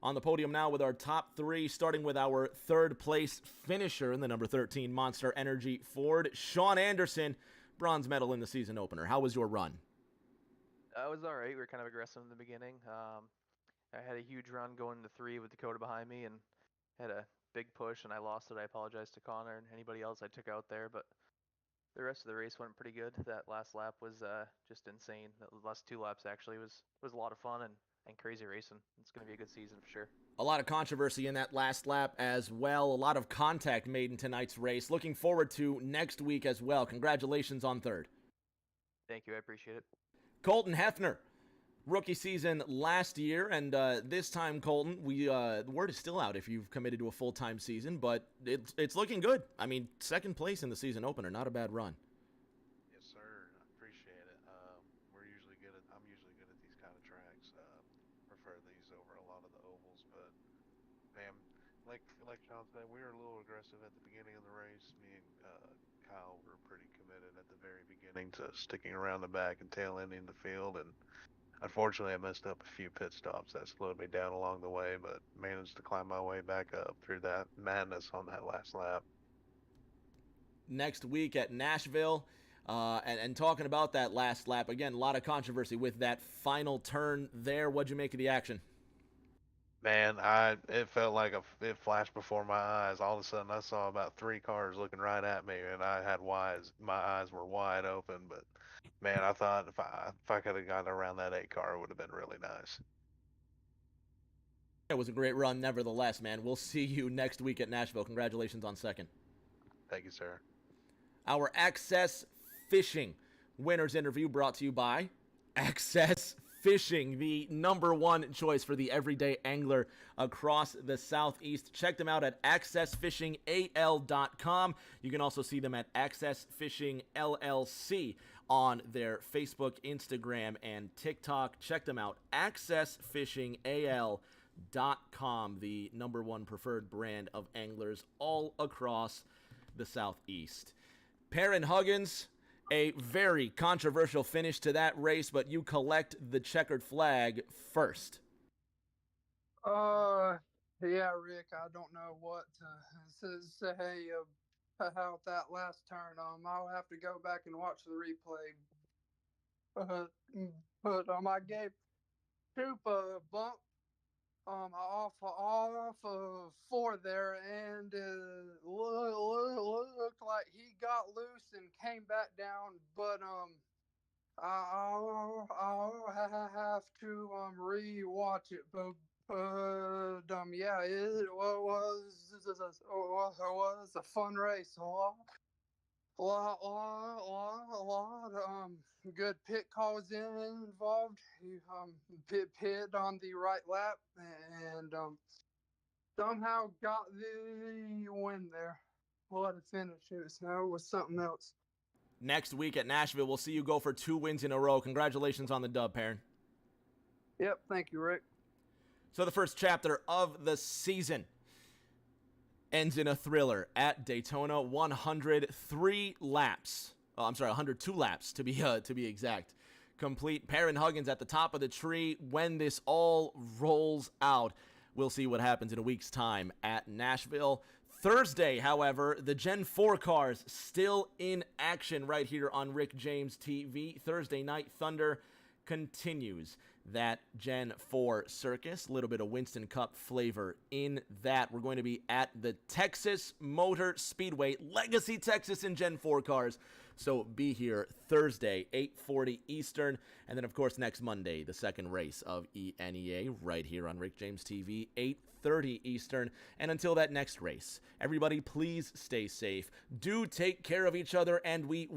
On the podium now with our top 3, starting with our 3rd place finisher in the number 13 Monster Energy Ford, Sean Anderson, bronze medal in the season opener. How was your run? It was all right. We were kind of aggressive in the beginning. I had a huge run going to 3 with Dakota behind me and had a big push, and I lost it. I apologize to Connor and anybody else I took out there, but the rest of the race went pretty good. That last lap was just insane. The last 2 laps actually was a lot of fun and crazy racing. It's going to be a good season for sure. A lot of controversy in that last lap as well. A lot of contact made in tonight's race. Looking forward to next week as well. Congratulations on 3rd. Thank you. I appreciate it. Colton Hefner, rookie season last year, and this time, Colton, the word is still out if you've committed to a full-time season, but it's looking good. I mean, 2nd place in the season opener, not a bad run. Yes, sir. I appreciate it. I'm usually good at these kind of tracks. Prefer these over a lot of the ovals, but man, like Sean said, we were a little aggressive at the beginning of the race. Me and Kyle were pretty committed at the very beginning sticking around the back and tail ending the field. And unfortunately, I messed up a few pit stops that slowed me down along the way, but managed to climb my way back up through that madness on that last lap. Next week at Nashville. And talking about that last lap, again, a lot of controversy with that final turn there. What'd you make of the action? Man, it felt like it flashed before my eyes. All of a sudden, I saw about 3 cars looking right at me, and my eyes were wide open. But man, I thought if I could have gotten around that 8 car, it would have been really nice. It was a great run, nevertheless, man. We'll see you next week at Nashville. Congratulations on second. Thank you, sir. Our Access Fishing winners interview brought to you by Access Fishing, the #1 choice for the everyday angler across the Southeast. Check them out at accessfishingal.com. You can also see them at Access Fishing LLC on their Facebook, Instagram, and TikTok. Check them out, accessfishingal.com, the #1 preferred brand of anglers all across the Southeast. Perrin Huggins, a very controversial finish to that race, but you collect the checkered flag first. Yeah, Rick, I don't know what to say about that last turn. I'll have to go back and watch the replay. But I gave Troop a bump off of 4 there, and looked like he got loose and came back down. But I'll have to rewatch it. But yeah, it was a fun race. A lot good pit calls involved. He pit on the right lap and somehow got the win there. What a finish. It was something else. Next week at Nashville, we'll see you go for 2 wins in a row. Congratulations on the dub, Perrin. Yep, thank you, Rick. So the first chapter of the season ends in a thriller at Daytona. 103 laps. Oh, I'm sorry, 102 laps to be exact. Complete. Perrin Huggins at the top of the tree when this all rolls out. We'll see what happens in a week's time at Nashville. Thursday, however, the Gen 4 cars still in action right here on Rick James TV. Thursday Night Thunder continues that Gen 4 circus. A little bit of Winston Cup flavor in that. We're going to be at the Texas Motor Speedway, Legacy, Texas, in Gen 4 cars. So be here Thursday, 8:40 Eastern. And then, of course, next Monday, the second race of ENEA right here on Rick James TV, 8:30 Eastern. And until that next race, everybody please stay safe. Do take care of each other, and we